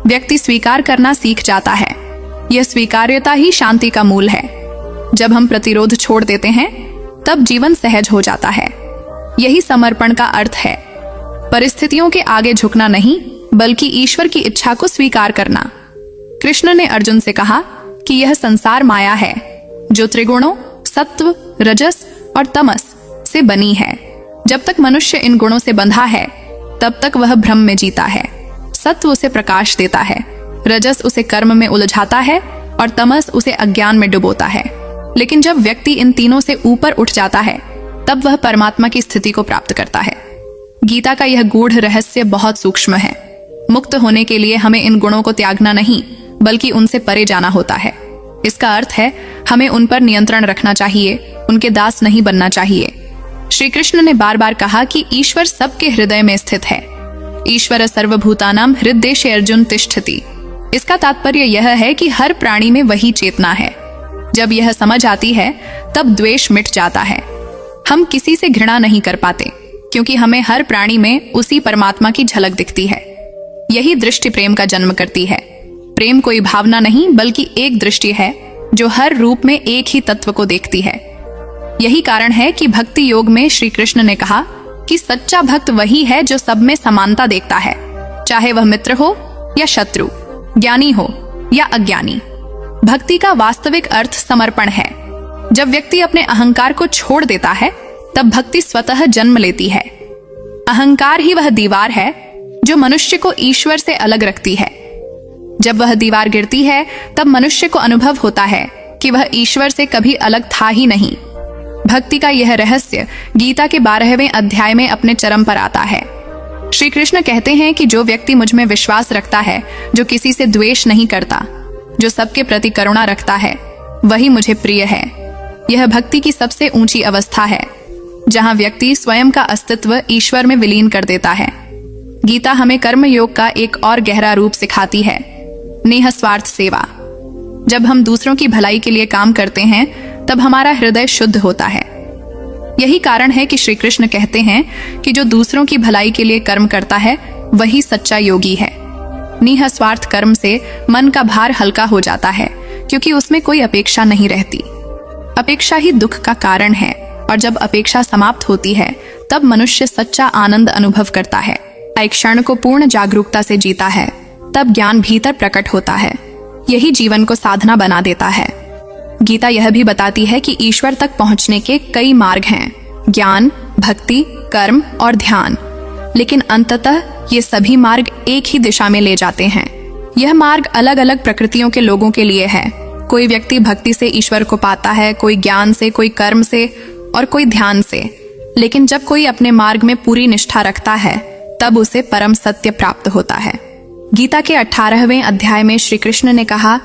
व्यक्ति स्वीकार करना सीख जाता है। यह स्वीकार्यता ही शांति का मूल है। जब हम प्रतिरोध छोड़ देते हैं तब जीवन सहज हो जाता है। यही समर्पण का अर्थ है। परिस्थितियों के आगे झुकना नहीं, बल्कि ईश्वर की इच्छा को स्वीकार करना। कृष्ण ने अर्जुन से कहा कि यह संसार माया है, जो त्रिगुणों सत्व, रजस और तमस से बनी है। जब तक मनुष्य इन गुणों से बंधा है तब तक वह भ्रम में जीता है। सत्व उसे प्रकाश देता है, रजस उसे कर्म में उलझाता है और तमस उसे अज्ञान में डुबोता है। लेकिन जब व्यक्ति इन तीनों से ऊपर उठ जाता है तब वह परमात्मा की स्थिति को प्राप्त करता है। गीता का यह गूढ़ रहस्य बहुत सूक्ष्म है। मुक्त होने के लिए हमें इन गुणों को त्यागना नहीं, बल्कि उनसे परे जाना होता है। इसका अर्थ है हमें उन पर नियंत्रण रखना चाहिए, उनके दास नहीं बनना चाहिए। श्री कृष्ण ने बार बार कहा कि ईश्वर सबके हृदय में स्थित है। ईश्वर सर्वभूतानां हृदयेषु अर्जुन तिष्ठति। इसका तात्पर्य यह है कि हर प्राणी में वही चेतना है। जब यह समझ आती है तब द्वेष मिट जाता है। हम किसी से घृणा नहीं कर पाते, क्योंकि हमें हर प्राणी में उसी परमात्मा की झलक दिखती है। यही दृष्टि प्रेम का जन्म करती है। प्रेम कोई भावना नहीं, बल्कि एक दृष्टि है जो हर रूप में एक ही तत्व को देखती है। यही कारण है कि भक्ति योग में श्री कृष्ण ने कहा कि सच्चा भक्त वही है जो सब में समानता देखता है, चाहे वह मित्र हो या शत्रु, ज्ञानी हो या अज्ञानी। भक्ति का वास्तविक अर्थ समर्पण है। जब व्यक्ति अपने अहंकार को छोड़ देता है तब भक्ति स्वतः जन्म लेती है। अहंकार ही वह दीवार है जो मनुष्य को ईश्वर से अलग रखती है। जब वह दीवार गिरती है तब मनुष्य को अनुभव होता है कि वह ईश्वर से कभी अलग था ही नहीं। भक्ति का यह रहस्य गीता के 12वें अध्याय में अपने चरम पर आता है। श्री कृष्ण कहते हैं कि जो व्यक्ति मुझ में विश्वास रखता है, जो किसी से द्वेष नहीं करता, जो सबके प्रति करुणा रखता है, वही मुझे प्रिय है। यह भक्ति की सबसे ऊंची अवस्था है, जहां व्यक्ति स्वयं का अस्तित्व ईश्वर में विलीन कर देता है। गीता हमें कर्म योग का एक और गहरा रूप सिखाती है, निःस्वार्थ सेवा। जब हम दूसरों की भलाई के लिए काम करते हैं तब हमारा हृदय शुद्ध होता है। यही कारण है कि श्री कृष्ण कहते हैं कि जो दूसरों की भलाई के लिए कर्म करता है वही सच्चा योगी है। निःस्वार्थ कर्म से मन का भार हल्का हो जाता है, क्योंकि उसमें कोई अपेक्षा नहीं रहती। अपेक्षा ही दुख का कारण है, और जब अपेक्षा समाप्त होती है तब मनुष्य सच्चा आनंद अनुभव करता है। एक क्षण को पूर्ण जागरूकता से जीता है, तब ज्ञान भीतर प्रकट होता है। यही जीवन को साधना बना देता है। गीता यह भी बताती है कि ईश्वर तक पहुंचने के कई मार्ग हैं, ज्ञान, भक्ति, कर्म और ध्यान। लेकिन अंततः ये सभी मार्ग एक ही दिशा में ले जाते हैं। यह मार्ग अलग अलग प्रकृतियों के लोगों के लिए है। कोई व्यक्ति भक्ति से ईश्वर को पाता है, कोई ज्ञान से, कोई कर्म से और कोई ध्यान से। लेकिन जब कोई अपने मार्ग में पूरी निष्ठा रखता है तब उसे परम सत्य प्राप्त होता है। गीता के 18वें अध्याय में श्री कृष्ण ने कहा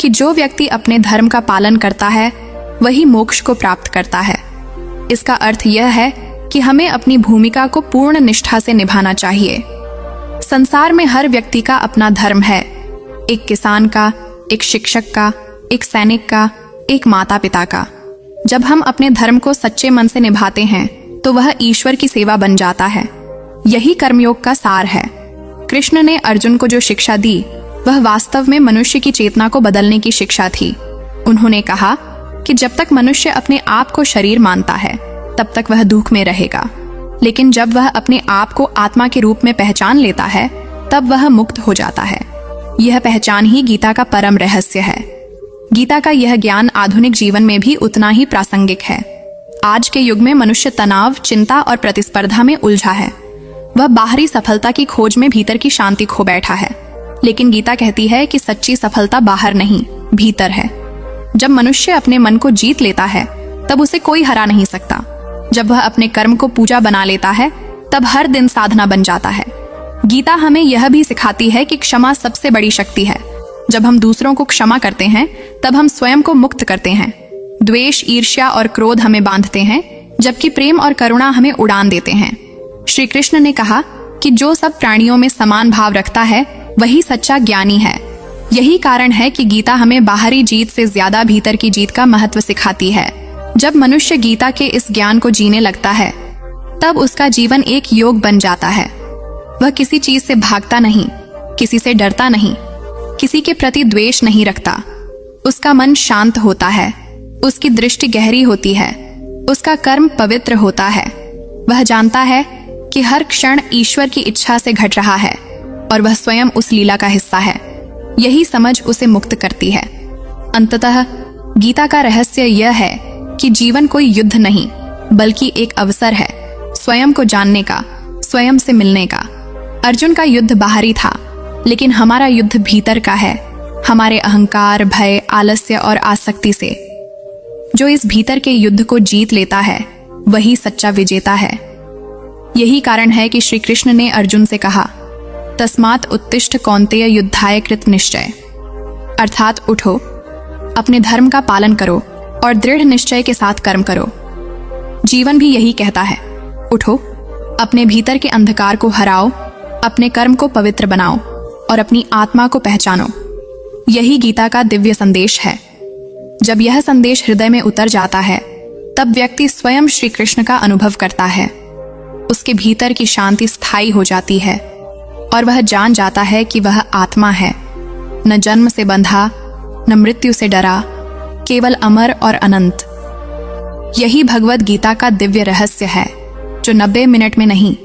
कि जो व्यक्ति अपने धर्म का पालन करता है वही मोक्ष को प्राप्त करता है। इसका अर्थ यह है कि हमें अपनी भूमिका को पूर्ण निष्ठा से निभाना चाहिए। संसार में हर व्यक्ति का अपना धर्म है, एक किसान का, एक शिक्षक का, एक सैनिक का, एक माता पिता का। जब हम अपने धर्म को सच्चे मन से निभाते हैं तो वह ईश्वर की सेवा बन जाता है। यही कर्मयोग का सार है। कृष्ण ने अर्जुन को जो शिक्षा दी वह वास्तव में मनुष्य की चेतना को बदलने की शिक्षा थी। उन्होंने कहा कि जब तक मनुष्य अपने आप को शरीर मानता है तब तक वह दुख में रहेगा, लेकिन जब वह अपने आप को आत्मा के रूप में पहचान लेता है तब वह मुक्त हो जाता है। यह पहचान ही गीता का परम रहस्य है। गीता का यह ज्ञान आधुनिक जीवन में भी उतना ही प्रासंगिक है। आज के युग में मनुष्य तनाव, चिंता और प्रतिस्पर्धा में उलझा है। वह बाहरी सफलता की खोज में भीतर की शांति खो बैठा है। लेकिन गीता कहती है कि सच्ची सफलता बाहर नहीं, भीतर है। जब मनुष्य अपने मन को जीत लेता है तब उसे कोई हरा नहीं सकता। जब वह अपने कर्म को पूजा बना लेता है तब हर दिन साधना बन जाता है। गीता हमें यह भी सिखाती है कि क्षमा सबसे बड़ी शक्ति है। जब हम दूसरों को क्षमा करते हैं तब हम स्वयं को मुक्त करते हैं। द्वेष, ईर्ष्या और क्रोध हमें बांधते हैं, जबकि प्रेम और करुणा हमें उड़ान देते हैं। श्री कृष्ण ने कहा कि जो सब प्राणियों में समान भाव रखता है वही सच्चा ज्ञानी है। यही कारण है कि गीता हमें बाहरी जीत से ज्यादा भीतर की जीत का महत्व सिखाती है। जब मनुष्य गीता के इस ज्ञान को जीने लगता है तब उसका जीवन एक योग बन जाता है। वह किसी चीज से भागता नहीं, किसी से डरता नहीं, किसी के प्रति द्वेष नहीं रखता। उसका मन शांत होता है, उसकी दृष्टि गहरी होती है, उसका कर्म पवित्र होता है। वह जानता है कि हर क्षण ईश्वर की इच्छा से घट रहा है और वह स्वयं उस लीला का हिस्सा है। यही समझ उसे मुक्त करती है। अंततः गीता का रहस्य यह है कि जीवन कोई युद्ध नहीं बल्कि एक अवसर है स्वयं को जानने का, स्वयं से मिलने का। अर्जुन का युद्ध बाहरी था, लेकिन हमारा युद्ध भीतर का है, हमारे अहंकार, भय, आलस्य और आसक्ति से। जो इस भीतर के युद्ध को जीत लेता है वही सच्चा विजेता है। यही कारण है कि श्री कृष्ण ने अर्जुन से कहा, तस्मात् उत्तिष्ठ कौन्तेय युद्धाय कृत निश्चय, अर्थात उठो, अपने धर्म का पालन करो और दृढ़ निश्चय के साथ कर्म करो। जीवन भी यही कहता है, उठो, अपने भीतर के अंधकार को हराओ, अपने कर्म को पवित्र बनाओ और अपनी आत्मा को पहचानो। यही गीता का दिव्य संदेश है। जब यह संदेश हृदय में उतर जाता है तब व्यक्ति स्वयं श्री कृष्ण का अनुभव करता है। उसके भीतर की शांति स्थायी हो जाती है और वह जान जाता है कि वह आत्मा है, न जन्म से बंधा, न मृत्यु से डरा, केवल अमर और अनंत। यही भगवद गीता का दिव्य रहस्य है, जो 90 मिनट में नहीं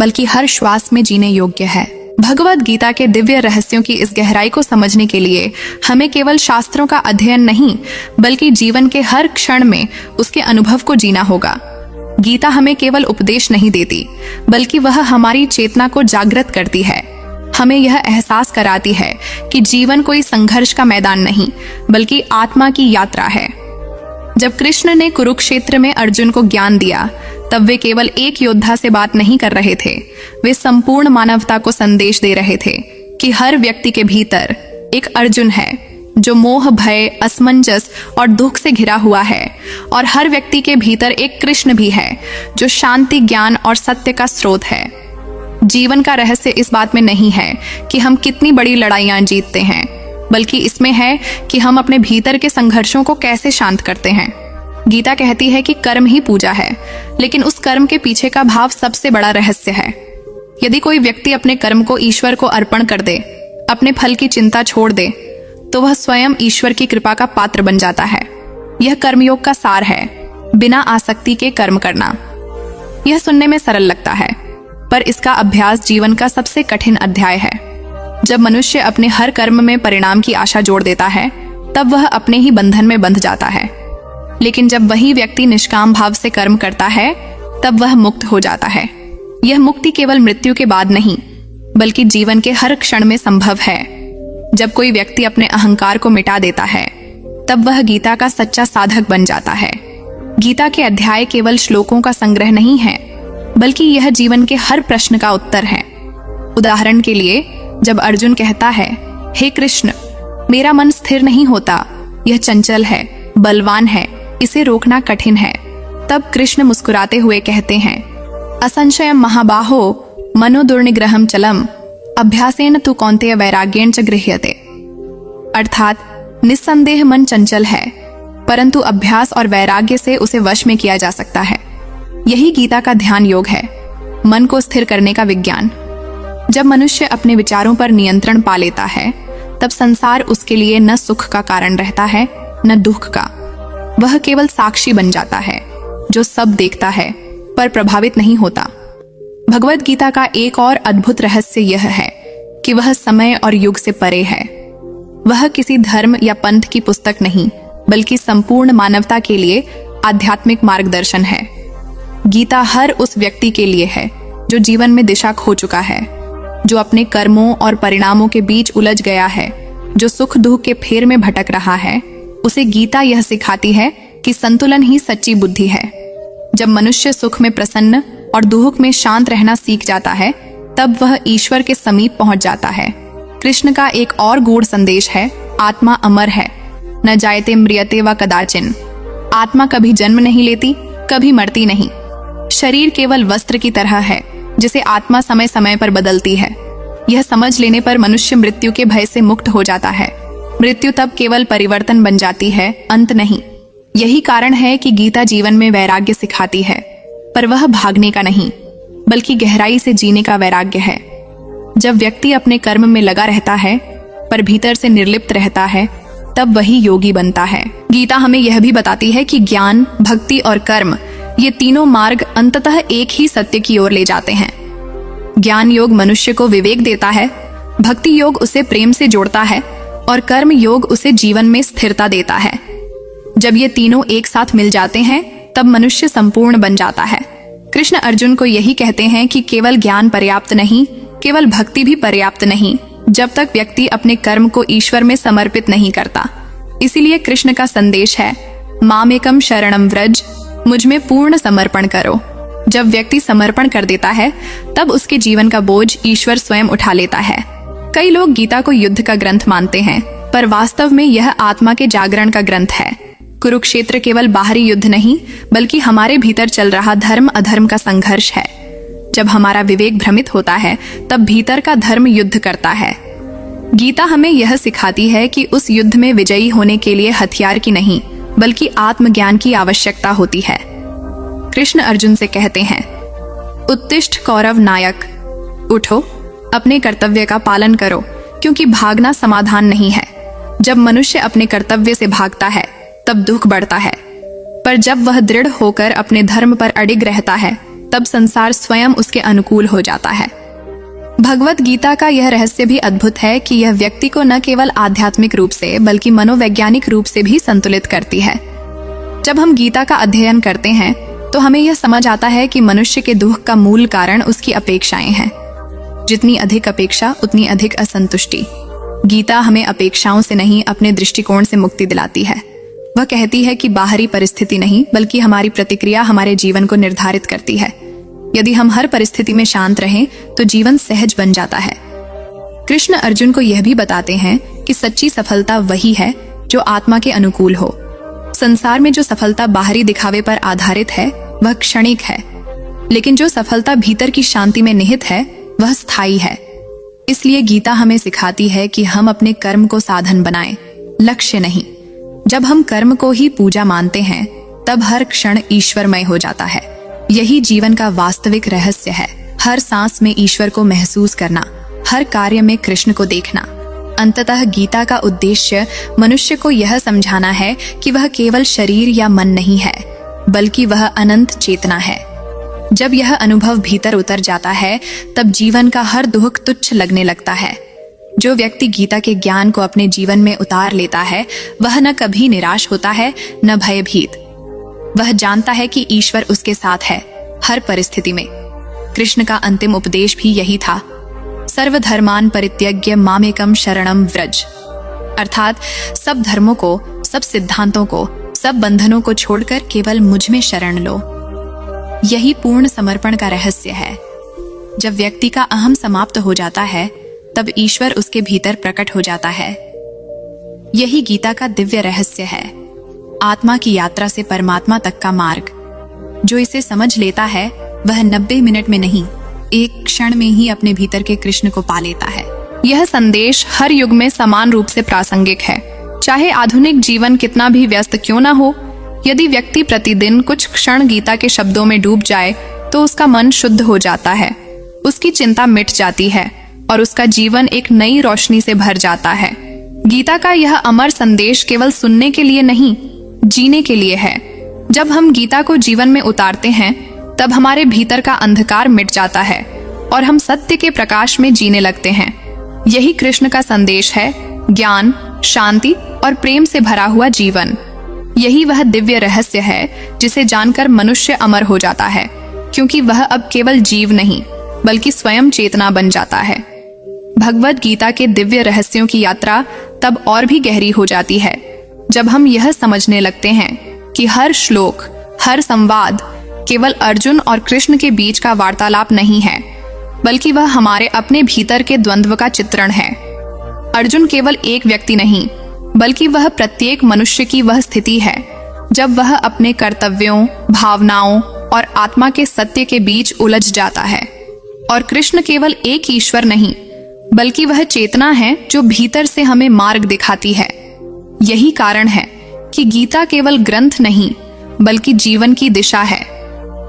बल्कि हर श्वास में जीने योग्य है। भगवद गीता के दिव्य रहस्यों की इस गहराई को समझने के लिए हमें केवल शास्त्रों का अध्ययन नहीं बल्कि जीवन के हर क्षण में उसके अनुभव को जीना होगा। गीता हमें केवल उपदेश नहीं देती बल्कि वह हमारी चेतना को जागृत करती है। हमें यह एहसास कराती है कि जीवन कोई संघर्ष का मैदान नहीं बल्कि आत्मा की यात्रा है। जब कृष्ण ने कुरुक्षेत्र में अर्जुन को ज्ञान दिया तब वे केवल एक योद्धा से बात नहीं कर रहे थे, वे संपूर्ण मानवता को संदेश दे रहे थे कि हर व्यक्ति के भीतर एक अर्जुन है जो मोह, भय, असमंजस और दुख से घिरा हुआ है, और हर व्यक्ति के भीतर एक कृष्ण भी है जो शांति, ज्ञान और सत्य का स्रोत है। जीवन का रहस्य इस बात में नहीं है कि हम कितनी बड़ी लड़ाइयां जीतते हैं, बल्कि इसमें है कि हम अपने भीतर के संघर्षों को कैसे शांत करते हैं। गीता कहती है कि कर्म ही पूजा है, लेकिन उस कर्म के पीछे का भाव सबसे बड़ा रहस्य है। यदि कोई व्यक्ति अपने कर्म को ईश्वर को अर्पण कर दे, अपने फल की चिंता छोड़ दे, तो वह स्वयं ईश्वर की कृपा का पात्र बन जाता है। यह कर्मयोग का सार है, बिना आसक्ति के कर्म करना। यह सुनने में सरल लगता है, पर इसका अभ्यास जीवन का सबसे कठिन अध्याय है। जब मनुष्य अपने हर कर्म में परिणाम की आशा जोड़ देता है तब वह अपने ही बंधन में बंध जाता है, लेकिन जब वही व्यक्ति निष्काम भाव से कर्म करता है तब वह मुक्त हो जाता है। यह मुक्ति केवल मृत्यु के बाद नहीं बल्कि जीवन के हर क्षण में संभव है। जब कोई व्यक्ति अपने अहंकार को मिटा देता है तब वह गीता का सच्चा साधक बन जाता है। गीता के अध्याय केवल श्लोकों का संग्रह नहीं है बल्कि यह जीवन के हर प्रश्न का उत्तर है। उदाहरण के लिए, जब अर्जुन कहता है, हे कृष्ण, मेरा मन स्थिर नहीं होता, यह चंचल है, बलवान है, इसे रोकना कठिन है, तब कृष्ण मुस्कुराते हुए कहते हैं, असंशयम महाबाहो मनो दुर्निग्रहम चलम अभ्यासेन तु कौन्तेय वैराग्येण च गृह्यते। अर्थात निस्संदेह मन चंचल है, परंतु अभ्यास और वैराग्य से उसे वश में किया जा सकता है। यही गीता का ध्यान योग है, मन को स्थिर करने का विज्ञान। जब मनुष्य अपने विचारों पर नियंत्रण पा लेता है तब संसार उसके लिए न सुख का कारण रहता है न दुख का। वह केवल साक्षी बन जाता है जो सब देखता है पर प्रभावित नहीं होता। भगवद गीता का एक और अद्भुत रहस्य यह है कि कि वह समय और युग से परे है। वह किसी धर्म या पंथ की पुस्तक नहीं, बल्कि संपूर्ण मानवता के लिए आध्यात्मिक मार्गदर्शन है। गीता हर उस व्यक्ति के लिए है जो जीवन में दिशा खो चुका है, जो अपने कर्मों और परिणामों के बीच उलझ गया है, जो सुख दुख के फेर में भटक रहा है। उसे गीता यह सिखाती है कि संतुलन ही सच्ची बुद्धि है। जब मनुष्य सुख में प्रसन्न और दुख में शांत रहना सीख जाता है, तब वह ईश्वर के समीप पहुंच जाता है। कृष्ण का एक और गूढ़ संदेश है, आत्मा अमर है, न जायते म्रियते व कदाचिन। आत्मा कभी जन्म नहीं लेती, कभी मरती नहीं। शरीर केवल वस्त्र की तरह है जिसे आत्मा समय समय पर बदलती है। यह समझ लेने पर मनुष्य मृत्यु के भय से मुक्त हो जाता है। मृत्यु तब केवल परिवर्तन बन जाती है, अंत नहीं। यही कारण है कि गीता जीवन में वैराग्य सिखाती है, पर वह भागने का नहीं, बल्कि गहराई से जीने का वैराग्य है। जब व्यक्ति अपने कर्म में लगा रहता है पर भीतर से निर्लिप्त रहता है, तब वही योगी बनता है। गीता हमें यह भी बताती है कि ज्ञान, भक्ति और कर्म, ये तीनों मार्ग अंततः एक ही सत्य की ओर ले जाते हैं। ज्ञान योग मनुष्य को विवेक देता है, भक्ति योग उसे प्रेम से जोड़ता है और कर्म योग उसे जीवन में स्थिरता देता है। जब ये तीनों एक साथ मिल जाते हैं, तब मनुष्य संपूर्ण बन जाता है। कृष्ण अर्जुन को यही कहते हैं कि केवल ज्ञान पर्याप्त नहीं, केवल भक्ति भी पर्याप्त नहीं, जब तक व्यक्ति अपने कर्म को ईश्वर में समर्पित नहीं करता। इसीलिए कृष्ण का संदेश है, मामेकम शरणम व्रज, मुझ में पूर्ण समर्पण करो। जब व्यक्ति समर्पण कर देता है, तब उसके जीवन का बोझ ईश्वर स्वयं उठा लेता है। कई लोग गीता को युद्ध का ग्रंथ मानते हैं, पर वास्तव में यह आत्मा के जागरण का ग्रंथ है। कुरुक्षेत्र केवल बाहरी युद्ध नहीं, बल्कि हमारे भीतर चल रहा धर्म अधर्म का संघर्ष है। जब हमारा विवेक भ्रमित होता है, तब भीतर का धर्म युद्ध करता है। गीता हमें यह सिखाती है कि उस युद्ध में विजयी होने के लिए हथियार की नहीं, बल्कि आत्मज्ञान की आवश्यकता होती है। कृष्ण अर्जुन से कहते हैं, उत्तिष्ठ कौरव नायक, उठो, अपने कर्तव्य का पालन करो, क्योंकि भागना समाधान नहीं है। जब मनुष्य अपने कर्तव्य से भागता है, तब दुख बढ़ता है, पर जब वह दृढ़ होकर अपने धर्म पर अडिग रहता है, तब संसार स्वयं उसके अनुकूल हो जाता है। भगवत गीता का यह रहस्य भी अद्भुत है कि यह व्यक्ति को न केवल आध्यात्मिक रूप से, बल्कि मनोवैज्ञानिक रूप से भी संतुलित करती है। जब हम गीता का अध्ययन करते हैं, तो हमें यह समझ आता है कि मनुष्य के दुख का मूल कारण उसकी अपेक्षाएं हैं। जितनी अधिक अपेक्षा, उतनी अधिक असंतुष्टि। गीता हमें अपेक्षाओं से नहीं, अपने दृष्टिकोण से मुक्ति दिलाती है। वह कहती है कि बाहरी परिस्थिति नहीं, बल्कि हमारी प्रतिक्रिया हमारे जीवन को निर्धारित करती है। यदि हम हर परिस्थिति में शांत रहें, तो जीवन सहज बन जाता है। कृष्ण अर्जुन को यह भी बताते हैं कि सच्ची सफलता वही है जो आत्मा के अनुकूल हो। संसार में जो सफलता बाहरी दिखावे पर आधारित है, वह क्षणिक है, लेकिन जो सफलता भीतर की शांति में निहित है, वह स्थायी है। इसलिए गीता हमें सिखाती है कि हम अपने कर्म को साधन बनाएं, लक्ष्य नहीं। जब हम कर्म को ही पूजा मानते हैं, तब हर क्षण ईश्वरमय हो जाता है। यही जीवन का वास्तविक रहस्य है। हर सांस में ईश्वर को महसूस करना, हर कार्य में कृष्ण को देखना। अंततः गीता का उद्देश्य मनुष्य को यह समझाना है कि वह केवल शरीर या मन नहीं है, बल्कि वह अनंत चेतना है। जब यह अनुभव भीतर उतर जाता है, तब जीवन का हर दुख तुच्छ लगने लगता है। जो व्यक्ति गीता के ज्ञान को अपने जीवन में उतार लेता है, वह न कभी निराश होता है, न भयभीत। वह जानता है कि ईश्वर उसके साथ है हर परिस्थिति में। कृष्ण का अंतिम उपदेश भी यही था, सर्वधर्मान परित्यज्य मामेकम शरणम व्रज। अर्थात सब धर्मों को, सब सिद्धांतों को, सब बंधनों को छोड़कर केवल मुझ में शरण लो। यही पूर्ण समर्पण का रहस्य है। जब व्यक्ति का अहम समाप्त हो जाता है, तब ईश्वर उसके भीतर प्रकट हो जाता है। यही गीता का दिव्य रहस्य है, आत्मा की यात्रा से परमात्मा तक का मार्ग। जो इसे समझ लेता है, वह 90 मिनट में नहीं, एक क्षण में ही अपने भीतर के कृष्ण को पा लेता है। यह संदेश हर युग में समान रूप से प्रासंगिक है। चाहे आधुनिक जीवन कितना भी व्यस्त क्यों ना हो, यदि व्यक्ति प्रतिदिन कुछ क्षण गीता के शब्दों में डूब जाए, तो उसका मन शुद्ध हो जाता है, उसकी चिंता मिट जाती है और उसका जीवन एक नई रोशनी से भर जाता है। गीता का यह अमर संदेश केवल सुनने के लिए नहीं, जीने के लिए है। जब हम गीता को जीवन में उतारते हैं, तब हमारे भीतर का अंधकार मिट जाता है और हम सत्य के प्रकाश में जीने लगते हैं। यही कृष्ण का संदेश है, ज्ञान, शांति और प्रेम से भरा हुआ जीवन। यही वह दिव्य रहस्य है जिसे जानकर मनुष्य अमर हो जाता है, क्योंकि वह अब केवल जीव नहीं बल्कि स्वयं चेतना बन जाता है। भगवद गीता के दिव्य रहस्यों की यात्रा तब और भी गहरी हो जाती है जब हम यह समझने लगते हैं कि हर श्लोक, हर संवाद केवल अर्जुन और कृष्ण के बीच का वार्तालाप नहीं है, बल्कि वह हमारे अपने भीतर के द्वंद्व का चित्रण है। अर्जुन केवल एक व्यक्ति नहीं, बल्कि वह प्रत्येक मनुष्य की वह स्थिति है जब वह अपने कर्तव्यों, भावनाओं और आत्मा के सत्य के बीच उलझ जाता है। और कृष्ण केवल एक ईश्वर नहीं, बल्कि वह चेतना है जो भीतर से हमें मार्ग दिखाती है। यही कारण है कि गीता केवल ग्रंथ नहीं, बल्कि जीवन की दिशा है।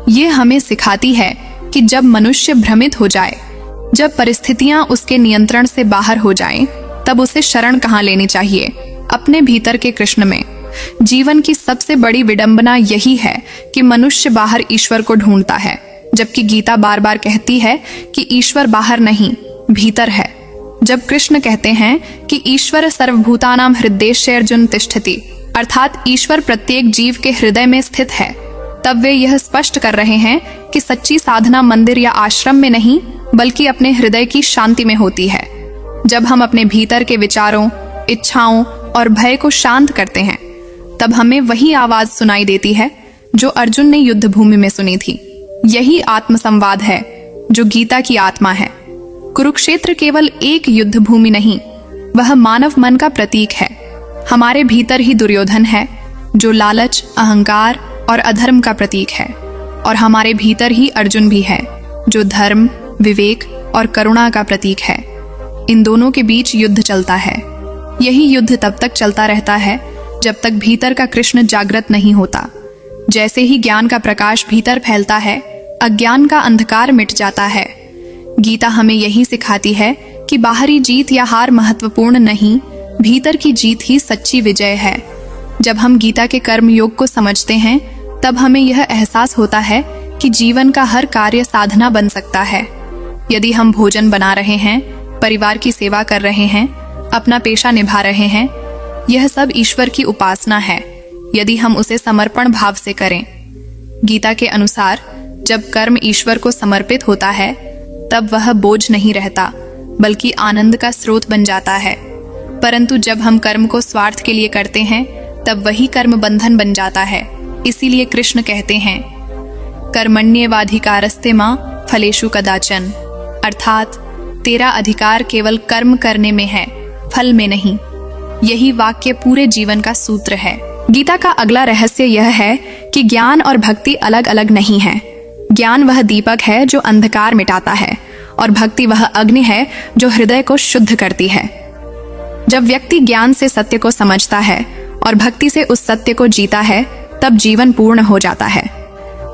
यह हमें सिखाती है कि जब मनुष्य भ्रमित हो जाए, जब परिस्थितियां उसके नियंत्रण से बाहर हो जाएं, तब उसे शरण कहाँ लेनी चाहिए? अपने भीतर के कृष्ण में। जीवन की सबसे बड़ी विडंबना यही है कि मनुष्य बाहर ईश्वर को ढूंढता है, जबकि गीता बार बार कहती है कि ईश्वर बाहर नहीं, भीतर है। जब कृष्ण कहते हैं कि ईश्वर सर्वभूतानां हृदयेषु अर्जुन तिष्ठति, अर्थात ईश्वर प्रत्येक जीव के हृदय में स्थित है, तब वे यह स्पष्ट कर रहे हैं कि सच्ची साधना मंदिर या आश्रम में नहीं, बल्कि अपने हृदय की शांति में होती है। जब हम अपने भीतर के विचारों, इच्छाओं और भय को शांत करते हैं, तब हमें वही आवाज सुनाई देती है जो अर्जुन ने युद्ध भूमि में सुनी थी। यही आत्म संवाद है जो गीता की आत्मा है। कुरुक्षेत्र केवल एक युद्ध भूमि नहीं, वह मानव मन का प्रतीक है। हमारे भीतर ही दुर्योधन है जो लालच, अहंकार और अधर्म का प्रतीक है, और हमारे भीतर ही अर्जुन भी है जो धर्म, विवेक और करुणा का प्रतीक है। इन दोनों के बीच युद्ध चलता है। यही युद्ध तब तक चलता रहता है जब तक भीतर का कृष्ण जागृत नहीं होता। जैसे ही ज्ञान का प्रकाश भीतर फैलता है, अज्ञान का अंधकार मिट जाता है। गीता हमें यही सिखाती है कि बाहरी जीत या हार महत्वपूर्ण नहीं, भीतर की जीत ही सच्ची विजय है। जब हम गीता के कर्म योग को समझते हैं, तब हमें यह एहसास होता है कि जीवन का हर कार्य साधना बन सकता है। यदि हम भोजन बना रहे हैं, परिवार की सेवा कर रहे हैं, अपना पेशा निभा रहे हैं, यह सब ईश्वर की उपासना है, यदि हम उसे समर्पण भाव से करें। गीता के अनुसार जब कर्म ईश्वर को समर्पित होता है, तब वह बोझ नहीं रहता, बल्कि आनंद का स्रोत बन जाता है। परंतु जब हम कर्म को स्वार्थ के लिए करते हैं, तब वही कर्म बंधन बन जाता है। इसीलिए कृष्ण कहते हैं, कर्मण्येवाधिकारस्ते मां फलेषु कदाचन, अर्थात तेरा अधिकार केवल कर्म करने में है, फल में नहीं। यही वाक्य पूरे जीवन का सूत्र है। गीता का अगला रहस्य यह है कि ज्ञान और भक्ति अलग अलग नहीं है। ज्ञान वह दीपक है जो अंधकार मिटाता है, और भक्ति वह अग्नि है जो हृदय को शुद्ध करती है। जब व्यक्ति ज्ञान से सत्य को समझता है और भक्ति से उस सत्य को जीता है, तब जीवन पूर्ण हो जाता है।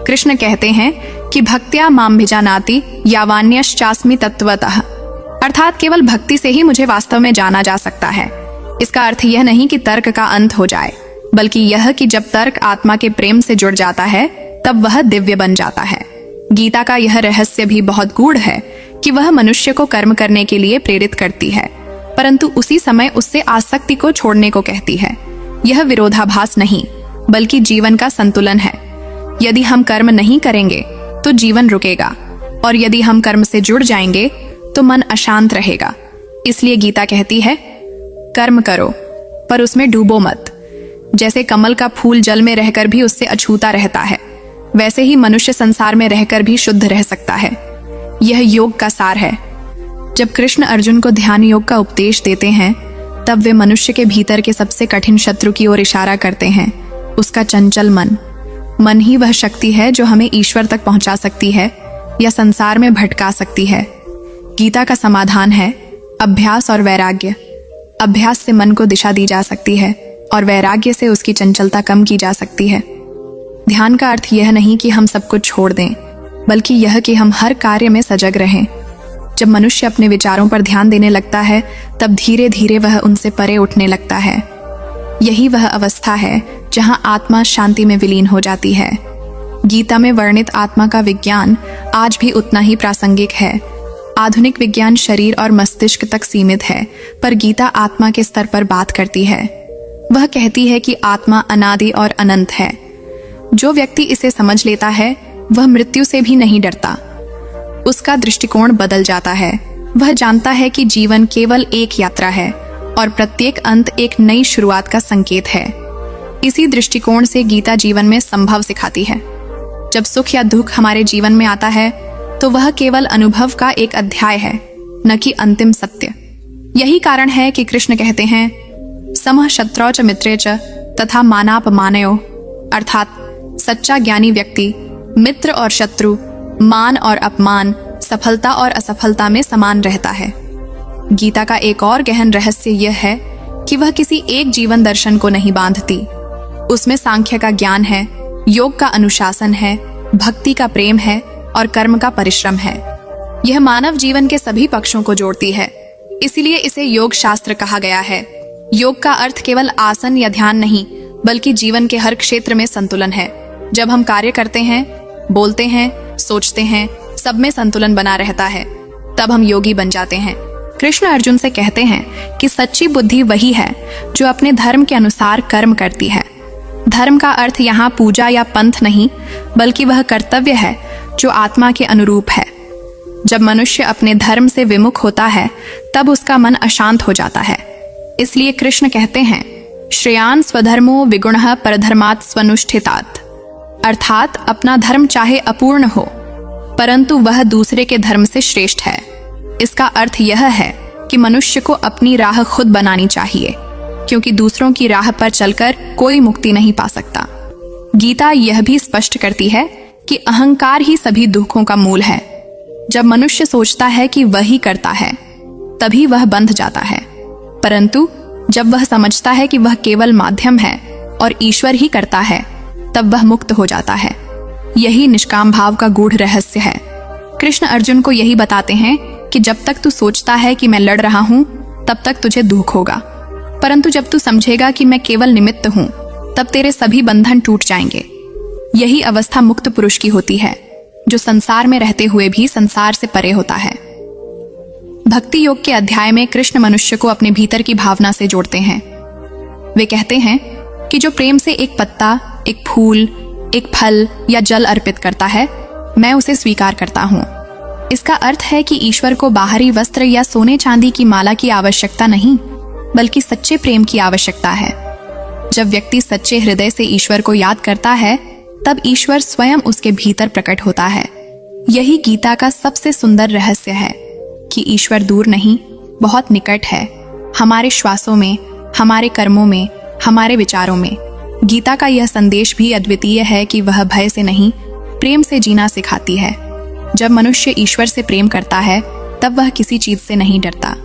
कृष्ण कहते हैं कि भक्त्या मां भिजानाति यावान्यश्चास्मि तत्वतः, अर्थात केवल भक्ति से ही मुझे वास्तव में जाना जा सकता है। इसका अर्थ यह नहीं कि तर्क का अंत हो जाए, बल्कि यह कि जब तर्क आत्मा के प्रेम से जुड़ जाता है, तब वह दिव्य बन जाता है। गीता का यह रहस्य भी बहुत गूढ़ है कि वह मनुष्य को कर्म करने के लिए प्रेरित करती है, परंतु उसी समय उससे आसक्ति को छोड़ने को कहती है। यह विरोधाभास नहीं, बल्कि जीवन का संतुलन है। यदि हम कर्म नहीं करेंगे तो जीवन रुकेगा, और यदि हम कर्म से जुड़ जाएंगे तो मन अशांत रहेगा। इसलिए गीता कहती है, कर्म करो पर उसमें डूबो मत। जैसे कमल का फूल जल में रहकर भी उससे अछूता रहता है, वैसे ही मनुष्य संसार में रहकर भी शुद्ध रह सकता है। यह योग का सार है। जब कृष्ण अर्जुन को ध्यान योग का उपदेश देते हैं, तब वे मनुष्य के भीतर के सबसे कठिन शत्रु की ओर इशारा करते हैं, उसका चंचल मन। मन ही वह शक्ति है जो हमें ईश्वर तक पहुंचा सकती है या संसार में भटका सकती है। गीता का समाधान है अभ्यास और वैराग्य। अभ्यास से मन को दिशा दी जा सकती है, और वैराग्य से उसकी चंचलता कम की जा सकती है। ध्यान का अर्थ यह नहीं कि हम सब कुछ छोड़ दें, बल्कि यह कि हम हर कार्य में सजग रहें। जब मनुष्य अपने विचारों पर ध्यान देने लगता है, तब धीरे धीरे वह उनसे परे उठने लगता है। यही वह अवस्था है जहां आत्मा शांति में विलीन हो जाती है। गीता में वर्णित आत्मा का विज्ञान आज भी उतना ही प्रासंगिक है। आधुनिक विज्ञान शरीर और मस्तिष्क तक सीमित है, पर गीता आत्मा के स्तर पर बात करती है। वह कहती है कि आत्मा अनादि और अनंत है। जो व्यक्ति इसे समझ लेता है वह मृत्यु से भी नहीं डरता। उसका दृष्टिकोण बदल जाता है। वह जानता है कि जीवन केवल एक यात्रा है और प्रत्येक अंत एक नई शुरुआत का संकेत है। इसी दृष्टिकोण से गीता जीवन में संभव सिखाती है। जब सुख या दुख हमारे जीवन में आता है तो वह केवल अनुभव का एक अध्याय है, न कि अंतिम सत्य। यही कारण है कि कृष्ण कहते हैं समः शत्रौ च मित्रे च तथा मानापमानयो, अर्थात सच्चा ज्ञानी व्यक्ति मित्र और शत्रु, मान और अपमान, सफलता और असफलता में समान रहता है। गीता का एक और गहन रहस्य यह है कि वह किसी एक जीवन दर्शन को नहीं बांधती। उसमें सांख्य का ज्ञान है, योग का अनुशासन है, भक्ति का प्रेम है और कर्म का परिश्रम है। यह मानव जीवन के सभी पक्षों को जोड़ती है। इसीलिए इसे योग शास्त्र कहा गया है। योग का अर्थ केवल आसन या ध्यान नहीं, बल्कि जीवन के हर क्षेत्र में संतुलन है। जब हम कार्य करते हैं, बोलते हैं, सोचते हैं, सब में संतुलन बना रहता है, तब हम योगी बन जाते हैं। कृष्ण अर्जुन से कहते हैं कि सच्ची बुद्धि वही है जो अपने धर्म के अनुसार कर्म करती है। धर्म का अर्थ यहाँ पूजा या पंथ नहीं, बल्कि वह कर्तव्य है जो आत्मा के अनुरूप है। जब मनुष्य अपने धर्म से विमुख होता है तब उसका मन अशांत हो जाता है। इसलिए कृष्ण कहते हैं श्रेयान स्वधर्मो विगुणः परधर्मात् स्वनुष्ठितात्, अर्थात अपना धर्म चाहे अपूर्ण हो परंतु वह दूसरे के धर्म से श्रेष्ठ है। इसका अर्थ यह है कि मनुष्य को अपनी राह खुद बनानी चाहिए, क्योंकि दूसरों की राह पर चलकर कोई मुक्ति नहीं पा सकता। गीता यह भी स्पष्ट करती है कि अहंकार ही सभी दुखों का मूल है। जब मनुष्य सोचता है कि वही करता है, तभी वह बंध जाता है, परंतु जब वह समझता है कि वह केवल माध्यम है और ईश्वर ही करता है, तब वह मुक्त हो जाता है। यही निष्काम भाव का गूढ़ रहस्य है। कृष्ण अर्जुन को यही बताते हैं कि जब तक तू सोचता है कि मैं लड़ रहा हूं, तब तक तुझे दुख होगा, परंतु जब तू समझेगा कि मैं केवल निमित्त हूं, तब तेरे सभी बंधन टूट जाएंगे। यही अवस्था मुक्त पुरुष की होती है, जो संसार में रहते हुए भी संसार से परे होता है। भक्ति योग के अध्याय में कृष्ण मनुष्य को अपने भीतर की भावना से जोड़ते हैं। वे कहते हैं कि जो प्रेम से एक पत्ता, एक फूल, एक फल या जल अर्पित करता है, मैं उसे स्वीकार करता हूँ। इसका अर्थ है कि ईश्वर को बाहरी वस्त्र या सोने चांदी की माला की आवश्यकता नहीं, बल्कि सच्चे प्रेम की आवश्यकता है। जब व्यक्ति सच्चे हृदय से ईश्वर को याद करता है, तब ईश्वर स्वयं उसके भीतर प्रकट होता है। यही गीता का सबसे सुंदर रहस्य है कि ईश्वर दूर नहीं, बहुत निकट है, हमारे श्वासों में, हमारे कर्मों में, हमारे विचारों में। गीता का यह संदेश भी अद्वितीय है कि वह भय से नहीं, प्रेम से जीना सिखाती है। जब मनुष्य ईश्वर से प्रेम करता है, तब वह किसी चीज से नहीं डरता।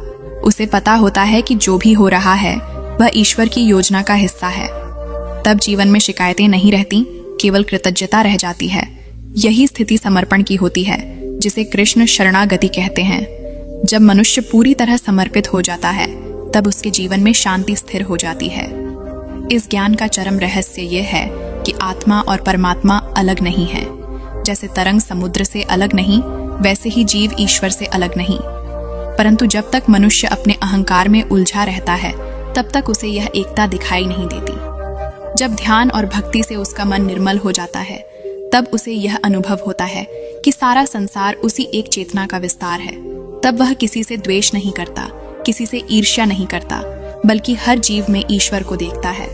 उसे पता होता है कि जो भी हो रहा है वह ईश्वर की योजना का हिस्सा है। तब जीवन में शिकायतें नहीं रहती, केवल कृतज्ञता रह जाती है। यही स्थिति समर्पण की होती है, जिसे कृष्ण शरणागति कहते हैं। जब मनुष्य पूरी तरह समर्पित हो जाता है, तब उसके जीवन में शांति स्थिर हो जाती है। इस ज्ञान का चरम रहस्य यह है कि आत्मा और परमात्मा अलग नहीं है। जैसे तरंग समुद्र से अलग नहीं, वैसे ही जीव ईश्वर से अलग नहीं। परंतु जब तक मनुष्य अपने अहंकार में उलझा रहता है, तब तक उसे यह एकता दिखाई नहीं देती। जब ध्यान और भक्ति से उसका मन निर्मल हो जाता है, तब उसे यह अनुभव होता है कि सारा संसार उसी एक चेतना का विस्तार है। तब वह किसी से द्वेष नहीं करता, किसी से ईर्ष्या नहीं करता, बल्कि हर जीव में ईश्वर को देखता है।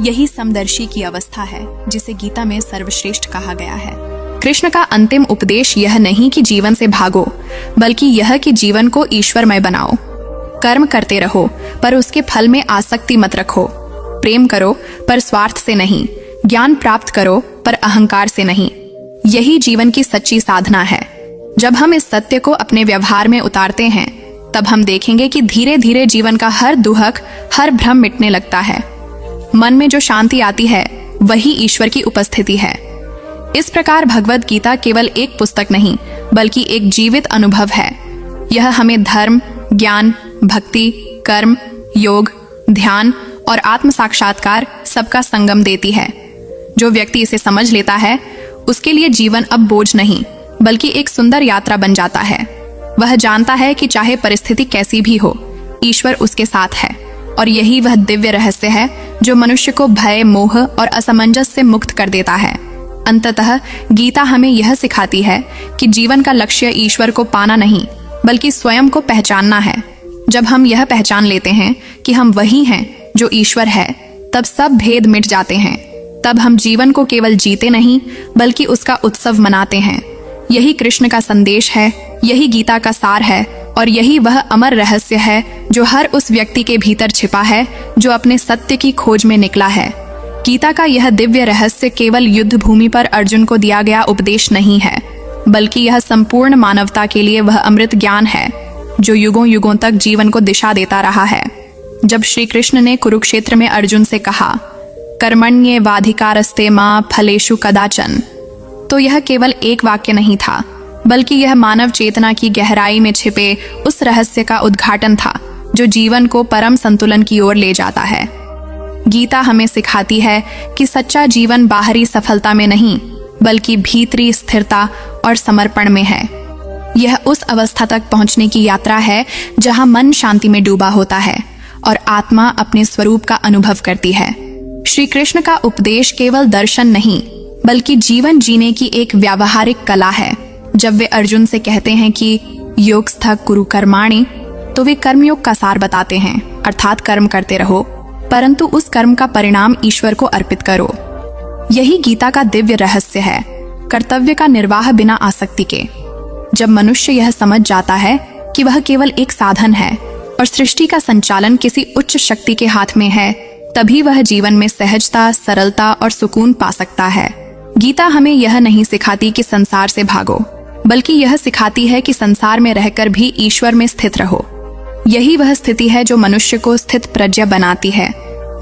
यही समदर्शी की अवस्था है, जिसे गीता में सर्वश्रेष्ठ कहा गया है। कृष्ण का अंतिम उपदेश यह नहीं कि जीवन से भागो, बल्कि यह कि जीवन को ईश्वरमय बनाओ। कर्म करते रहो, पर उसके फल में आसक्ति मत रखो। प्रेम करो, पर स्वार्थ से नहीं। ज्ञान प्राप्त करो, पर अहंकार से नहीं। यही जीवन की सच्ची साधना है। जब हम इस सत्य को अपने व्यवहार में उतारते हैं, तब हम देखेंगे कि धीरे धीरे जीवन का हर दुहक, हर भ्रम मिटने लगता है। मन में जो शांति आती है, वही ईश्वर की उपस्थिति है। इस प्रकार भगवद गीता केवल एक पुस्तक नहीं, बल्कि एक जीवित अनुभव है। यह हमें धर्म, ज्ञान, भक्ति, कर्म, योग, ध्यान और आत्म साक्षात्कार सबका संगम देती है। जो व्यक्ति इसे समझ लेता है, उसके लिए जीवन अब बोझ नहीं, बल्कि एक सुंदर यात्रा बन जाता है। वह जानता है कि चाहे परिस्थिति कैसी भी हो, ईश्वर उसके साथ है, और यही वह दिव्य रहस्य है जो मनुष्य को भय, मोह और असमंजस से मुक्त कर देता है। अंततः गीता हमें यह सिखाती है कि जीवन का लक्ष्य ईश्वर को पाना नहीं, बल्कि स्वयं को पहचानना है। जब हम यह पहचान लेते हैं कि हम वही हैं जो ईश्वर है, तब सब भेद मिट जाते हैं। तब हम जीवन को केवल जीते नहीं, बल्कि उसका उत्सव मनाते हैं। यही कृष्ण का संदेश है, यही गीता का सार है, और यही वह अमर रहस्य है जो हर उस व्यक्ति के भीतर छिपा है जो अपने सत्य की खोज में निकला है। गीता का यह दिव्य रहस्य केवल युद्ध भूमि पर अर्जुन को दिया गया उपदेश नहीं है, बल्कि यह संपूर्ण मानवता के लिए वह अमृत ज्ञान है जो युगों युगों तक जीवन को दिशा देता रहा है। जब श्री कृष्ण ने कुरुक्षेत्र में अर्जुन से कहा, कर्मण्येवाधिकारस्ते मा फलेषु कदाचन, तो यह केवल एक वाक्य नहीं था, बल्कि यह मानव चेतना की गहराई में छिपे उस रहस्य का उद्घाटन था जो जीवन को परम संतुलन की ओर ले जाता है। गीता हमें सिखाती है कि सच्चा जीवन बाहरी सफलता में नहीं, बल्कि भीतरी स्थिरता और समर्पण में है। यह उस अवस्था तक पहुंचने की यात्रा है जहां मन शांति में डूबा होता है और आत्मा अपने स्वरूप का अनुभव करती है। श्री कृष्ण का उपदेश केवल दर्शन नहीं, बल्कि जीवन जीने की एक व्यावहारिक कला है। जब वे अर्जुन से कहते हैं कि योगस्थ कुरु कर्माणि, तो वे कर्मयोग का सार बताते हैं, अर्थात कर्म करते रहो, परंतु उस कर्म का परिणाम ईश्वर को अर्पित करो। यही गीता का दिव्य रहस्य है, कर्तव्य का निर्वाह बिना आसक्ति के। जब मनुष्य यह समझ जाता है कि वह केवल एक साधन है और सृष्टि का संचालन किसी उच्च शक्ति के हाथ में है, तभी वह जीवन में सहजता, सरलता और सुकून पा सकता है। गीता हमें यह नहीं सिखाती कि संसार से भागो, बल्कि यह सिखाती है कि संसार में रहकर भी ईश्वर में स्थित रहो। यही वह स्थिति है जो मनुष्य को स्थित प्रज्ञ बनाती है,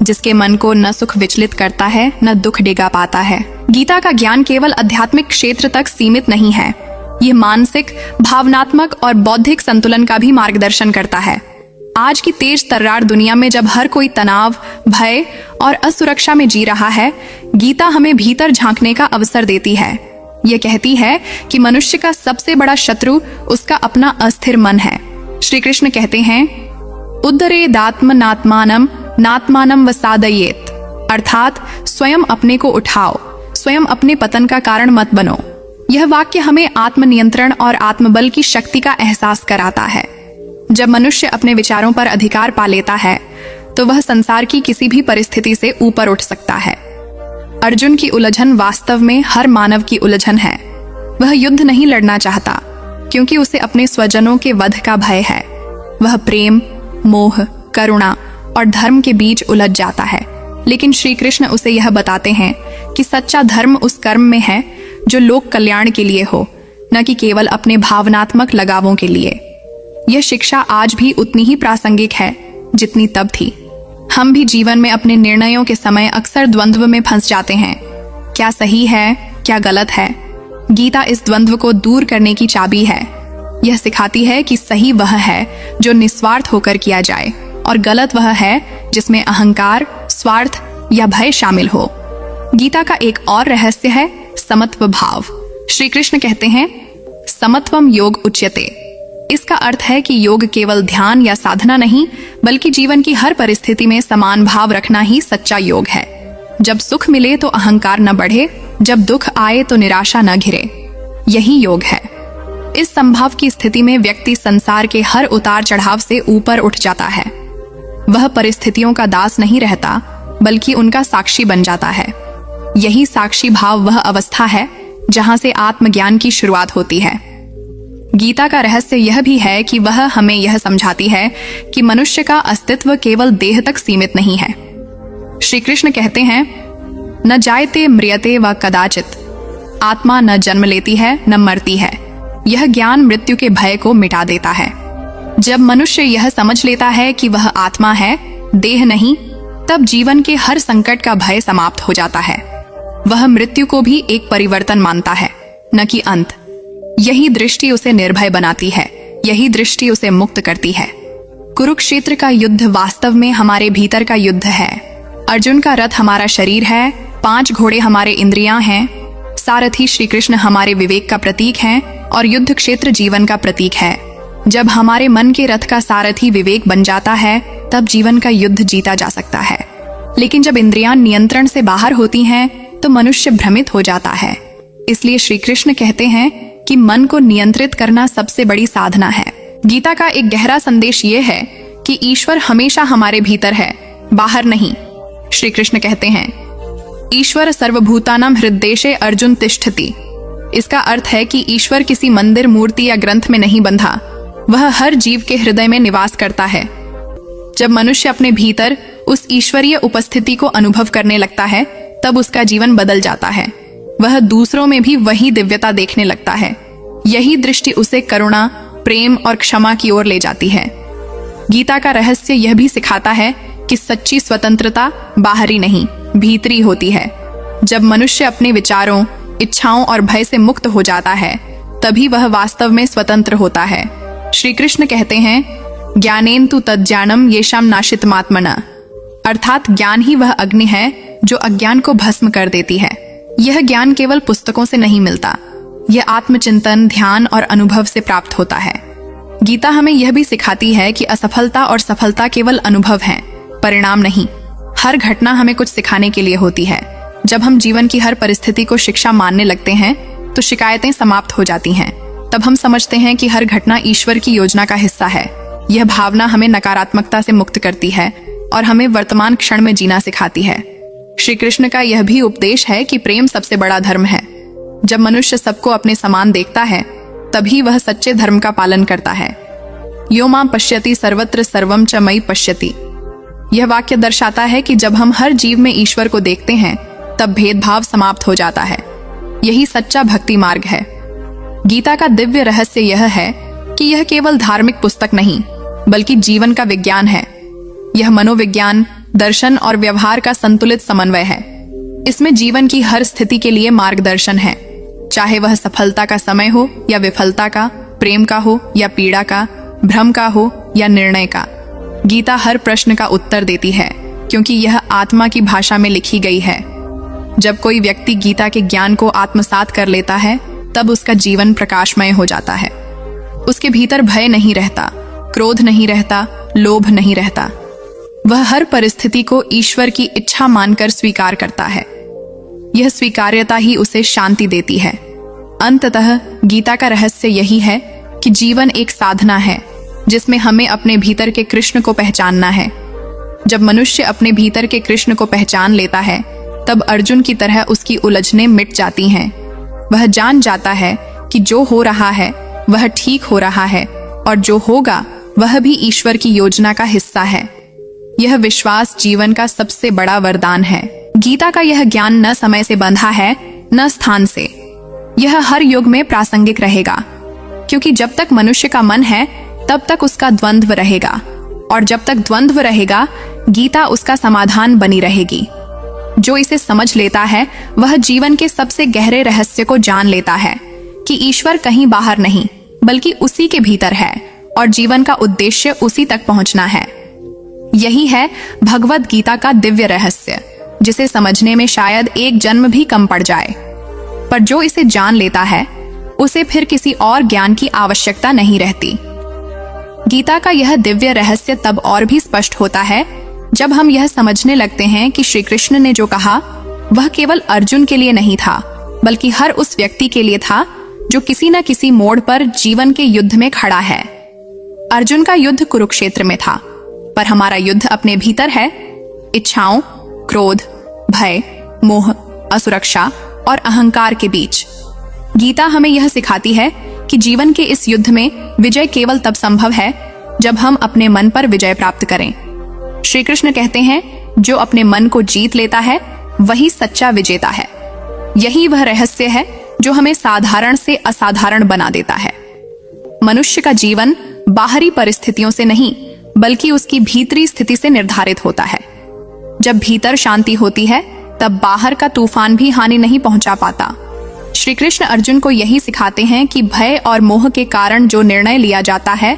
जिसके मन को न सुख विचलित करता है, न दुख डिगा पाता है। गीता का ज्ञान केवल आध्यात्मिक क्षेत्र तक सीमित नहीं है, यह मानसिक, भावनात्मक और बौद्धिक संतुलन का भी मार्गदर्शन करता है। आज की तेज तर्रार दुनिया में जब हर कोई तनाव, भय और असुरक्षा में जी रहा है, गीता हमें भीतर झांकने का अवसर देती है। यह कहती है कि मनुष्य का सबसे बड़ा शत्रु उसका अपना अस्थिर मन है। श्री कृष्ण कहते हैं, उद्धरेदात्मनात्मानम नात्मानम वसादयेत, अर्थात स्वयं अपने को उठाओ, स्वयं अपने पतन का कारण मत बनो। यह वाक्य हमें आत्मनियंत्रण और आत्मबल की शक्ति का एहसास कराता है। जब मनुष्य अपने विचारों पर अधिकार पा लेता है, तो वह संसार की किसी भी परिस्थिति से ऊपर उठ सकता है। अर्जुन की उलझन वास्तव में हर मानव की उलझन है। वह युद्ध नहीं लड़ना चाहता, क्योंकि उसे अपने स्वजनों के वध का भय है। वह प्रेम, मोह, करुणा और धर्म के बीच उलझ जाता है। लेकिन श्री कृष्ण उसे यह बताते हैं कि सच्चा धर्म उस कर्म में है जो लोक कल्याण के लिए हो, न कि केवल अपने भावनात्मक लगावों के लिए। यह शिक्षा आज भी उतनी ही प्रासंगिक है जितनी तब थी। हम भी जीवन में अपने निर्णयों के समय अक्सर द्वंद्व में फंस जाते हैं। क्या सही है, क्या गलत है? गीता इस द्वंद्व को दूर करने की चाबी है। यह सिखाती है कि सही वह है जो निस्वार्थ होकर किया जाए, और गलत वह है जिसमें अहंकार, स्वार्थ या भय शामिल हो। गीता का एक और रहस्य है समत्व भाव। श्री कृष्ण कहते हैं, समत्वम योग उच्यते। इसका अर्थ है कि योग केवल ध्यान या साधना नहीं, बल्कि जीवन की हर परिस्थिति में समान भाव रखना ही सच्चा योग है। जब सुख मिले तो अहंकार न बढ़े, जब दुख आए तो निराशा न घिरे। यही योग है। इस संभाव की स्थिति में व्यक्ति संसार के हर उतार चढ़ाव से ऊपर उठ जाता है। वह परिस्थितियों का दास नहीं रहता, बल्कि उनका साक्षी बन जाता है। यही साक्षी भाव वह अवस्था है जहां से आत्मज्ञान की शुरुआत होती है। गीता का रहस्य यह भी है कि वह हमें यह समझाती है कि मनुष्य का अस्तित्व केवल देह तक सीमित नहीं है। श्री कृष्ण कहते हैं, न जायते म्रियते व कदाचित, आत्मा न जन्म लेती है न मरती है। यह ज्ञान मृत्यु के भय को मिटा देता है। जब मनुष्य यह समझ लेता है कि वह आत्मा है, देह नहीं, तब जीवन के हर संकट का भय समाप्त हो जाता है। वह मृत्यु को भी एक परिवर्तन मानता है, न कि अंत। यही दृष्टि उसे निर्भय बनाती है, यही दृष्टि उसे मुक्त करती है। कुरुक्षेत्र का युद्ध वास्तव में हमारे भीतर का युद्ध है। अर्जुन का रथ हमारा शरीर है, 5 घोड़े हमारे इंद्रियां हैं, सारथी श्री कृष्ण हमारे विवेक का प्रतीक हैं, और युद्ध क्षेत्र जीवन का प्रतीक है। जब हमारे मन के रथ का सारथी विवेक बन जाता है, तब जीवन का युद्ध जीता जा सकता है। लेकिन जब इंद्रियां नियंत्रण से बाहर होती हैं, तो मनुष्य भ्रमित हो जाता है। इसलिए श्री कृष्ण कहते हैं कि मन को नियंत्रित करना सबसे बड़ी साधना है। गीता का एक गहरा संदेश ये है कि ईश्वर हमेशा हमारे भीतर है, बाहर नहीं। श्री कृष्ण कहते हैं, ईश्वर सर्वभूतानां हृदयेशे अर्जुन तिष्ठति। इसका अर्थ है कि ईश्वर किसी मंदिर, मूर्ति या ग्रंथ में नहीं बंधा, वह हर जीव के हृदय में निवास करता है। जब मनुष्य अपने भीतर उस ईश्वरीय उपस्थिति को अनुभव करने लगता है, तब उसका जीवन बदल जाता है। वह दूसरों में भी वही दिव्यता देखने लगता है। यही दृष्टि उसे करुणा, प्रेम और क्षमा की ओर ले जाती है। गीता का रहस्य यह भी सिखाता है कि सच्ची स्वतंत्रता बाहरी नहीं, भीतरी होती है। जब मनुष्य अपने विचारों, इच्छाओं और भय से मुक्त हो जाता है, तभी वह वास्तव में स्वतंत्र होता है। श्री कृष्ण कहते हैं, ज्ञानेन तु तज्ज्ञानम येषाम नाशितमात्मना। अर्थात ज्ञान ही वह अग्नि है जो अज्ञान को भस्म कर देती है। यह ज्ञान केवल पुस्तकों से नहीं मिलता, यह आत्मचिंतन, ध्यान और अनुभव से प्राप्त होता है। गीता हमें यह भी सिखाती है कि असफलता और सफलता केवल अनुभव हैं, परिणाम नहीं। हर घटना हमें कुछ सिखाने के लिए होती है। जब हम जीवन की हर परिस्थिति को शिक्षा मानने लगते हैं, तो शिकायतें समाप्त हो जाती हैं। तब हम समझते हैं कि हर घटना ईश्वर की योजना का हिस्सा है। यह भावना हमें नकारात्मकता से मुक्त करती है और हमें वर्तमान क्षण में जीना सिखाती है। श्री कृष्ण का यह भी उपदेश है कि प्रेम सबसे बड़ा धर्म है। जब मनुष्य सबको अपने समान देखता है, तभी वह सच्चे धर्म का पालन करता है। यो मां पश्यति सर्वत्र सर्वम च मयि पश्यति। यह वाक्य दर्शाता है कि जब हम हर जीव में ईश्वर को देखते हैं, तब भेदभाव समाप्त हो जाता है। यही सच्चा भक्ति मार्ग है। गीता का दिव्य रहस्य यह है कि यह केवल धार्मिक पुस्तक नहीं, बल्कि जीवन का विज्ञान है। यह मनोविज्ञान, दर्शन और व्यवहार का संतुलित समन्वय है। इसमें जीवन की हर स्थिति के लिए मार्गदर्शन है, चाहे वह सफलता का समय हो या विफलता का, प्रेम का हो या पीड़ा का, भ्रम का हो या निर्णय का। गीता हर प्रश्न का उत्तर देती है, क्योंकि यह आत्मा की भाषा में लिखी गई है। जब कोई व्यक्ति गीता के ज्ञान को आत्मसात कर लेता है, तब उसका जीवन प्रकाशमय हो जाता है। उसके भीतर भय नहीं रहता, क्रोध नहीं रहता, लोभ नहीं रहता। वह हर परिस्थिति को ईश्वर की इच्छा मानकर स्वीकार करता है। यह स्वीकार्यता ही उसे शांति देती है। अंततः गीता का रहस्य यही है कि जीवन एक साधना है, जिसमें हमें अपने भीतर के कृष्ण को पहचानना है। जब मनुष्य अपने भीतर के कृष्ण को पहचान लेता है, तब अर्जुन की तरह उसकी उलझनें मिट जाती हैं। वह जान जाता है कि जो हो रहा है वह ठीक हो रहा है, और जो होगा वह भी ईश्वर की योजना का हिस्सा है। यह विश्वास जीवन का सबसे बड़ा वरदान है। गीता का यह ज्ञान न समय से बंधा है, न स्थान से। यह हर युग में प्रासंगिक रहेगा, क्योंकि जब तक मनुष्य का मन है, तब तक उसका द्वंद्व रहेगा, और जब तक द्वंद्व रहेगा, गीता उसका समाधान बनी रहेगी। जो इसे समझ लेता है, वह जीवन के सबसे गहरे रहस्य को जान लेता है कि ईश्वर कहीं बाहर नहीं, बल्कि उसी के भीतर है, और जीवन का उद्देश्य उसी तक पहुंचना है। यही है भगवद गीता का दिव्य रहस्य, जिसे समझने में शायद एक जन्म भी कम पड़ जाए। पर जो इसे जान लेता है, उसे फिर किसी और ज्ञान की आवश्यकता नहीं रहती। गीता का यह दिव्य रहस्य तब और भी स्पष्ट होता है जब हम यह समझने लगते हैं कि श्री कृष्ण ने जो कहा, वह केवल अर्जुन के लिए नहीं था, बल्कि हर उस व्यक्ति के लिए था जो किसी न किसी मोड़ पर जीवन के युद्ध में खड़ा है। अर्जुन का युद्ध कुरुक्षेत्र में था, पर हमारा युद्ध अपने भीतर है, इच्छाओं, क्रोध, भय, मोह, असुरक्षा और अहंकार के बीच। गीता हमें यह सिखाती है कि जीवन के इस युद्ध में विजय केवल तब संभव है जब हम अपने मन पर विजय प्राप्त करें। श्री कृष्ण कहते हैं, जो अपने मन को जीत लेता है वही सच्चा विजेता है। यही वह रहस्य है जो हमें साधारण से असाधारण बना देता है। मनुष्य का जीवन बाहरी परिस्थितियों से नहीं, बल्कि उसकी भीतरी स्थिति से निर्धारित होता है। जब भीतर शांति होती है, तब बाहर का तूफान भी हानि नहीं पहुंचा पाता। श्री कृष्ण अर्जुन को यही सिखाते हैं कि भय और मोह के कारण जो निर्णय लिया जाता है,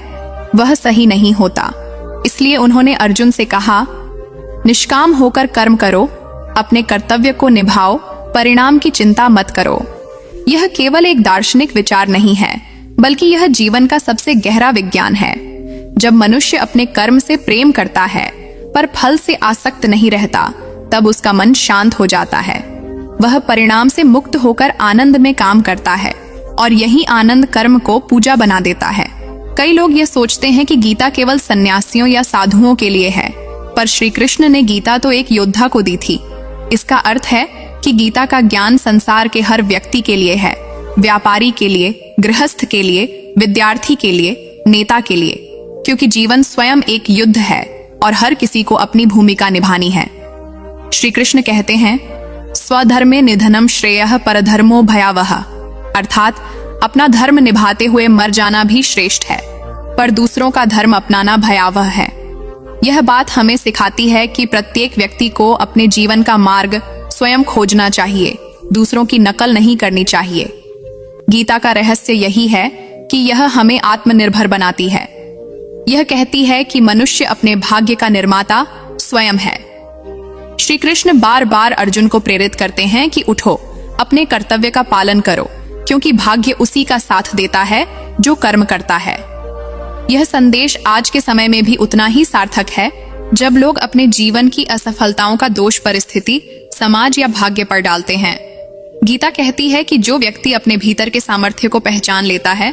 वह सही नहीं होता। इसलिए उन्होंने अर्जुन से कहा, निष्काम होकर कर्म करो, अपने कर्तव्य को निभाओ, परिणाम की चिंता मत करो। यह केवल एक दार्शनिक विचार नहीं है, बल्कि यह जीवन का सबसे गहरा विज्ञान है। जब मनुष्य अपने कर्म से प्रेम करता है पर फल से आसक्त नहीं रहता, तब उसका मन शांत हो जाता है। वह परिणाम से मुक्त होकर आनंद में काम करता है और यही आनंद कर्म को पूजा बना देता है। कई लोग ये सोचते हैं कि गीता केवल सन्यासियों या साधुओं के लिए है, पर श्री कृष्ण ने गीता तो एक योद्धा को दी थी। इसका अर्थ है कि गीता का ज्ञान संसार के हर व्यक्ति के लिए है, व्यापारी के लिए, गृहस्थ के लिए, विद्यार्थी के लिए, नेता के लिए, क्योंकि जीवन स्वयं एक युद्ध है और हर किसी को अपनी भूमिका निभानी है। श्री कृष्ण कहते हैं, स्वधर्मे निधनम श्रेयः परधर्मो भयावह, अर्थात अपना धर्म निभाते हुए मर जाना भी श्रेष्ठ है, पर दूसरों का धर्म अपनाना भयावह है। यह बात हमें सिखाती है कि प्रत्येक व्यक्ति को अपने जीवन का मार्ग स्वयं खोजना चाहिए, दूसरों की नकल नहीं करनी चाहिए। गीता का रहस्य यही है कि यह हमें आत्मनिर्भर बनाती है। यह कहती है कि मनुष्य अपने भाग्य का निर्माता स्वयं है। श्री कृष्ण बार बार अर्जुन को प्रेरित करते हैं कि उठो, अपने कर्तव्य का पालन करो, क्योंकि भाग्य उसी का साथ देता है जो कर्म करता है। यह संदेश आज के समय में भी उतना ही सार्थक है जब लोग अपने जीवन की असफलताओं का दोष परिस्थिति, समाज या भाग्य पर डालते हैं। गीता कहती है कि जो व्यक्ति अपने भीतर के सामर्थ्य को पहचान लेता है,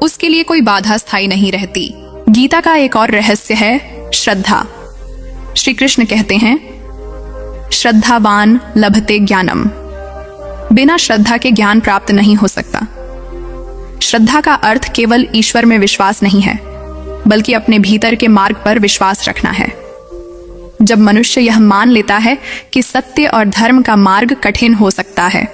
उसके लिए कोई बाधा स्थायी नहीं रहती। गीता का एक और रहस्य है श्रद्धा। श्री कृष्ण कहते हैं, श्रद्धावान लभते ज्ञानम। बिना श्रद्धा के ज्ञान प्राप्त नहीं हो सकता। श्रद्धा का अर्थ केवल ईश्वर में विश्वास नहीं है, बल्कि अपने भीतर के मार्ग पर विश्वास रखना है। जब मनुष्य यह मान लेता है कि सत्य और धर्म का मार्ग कठिन हो सकता है,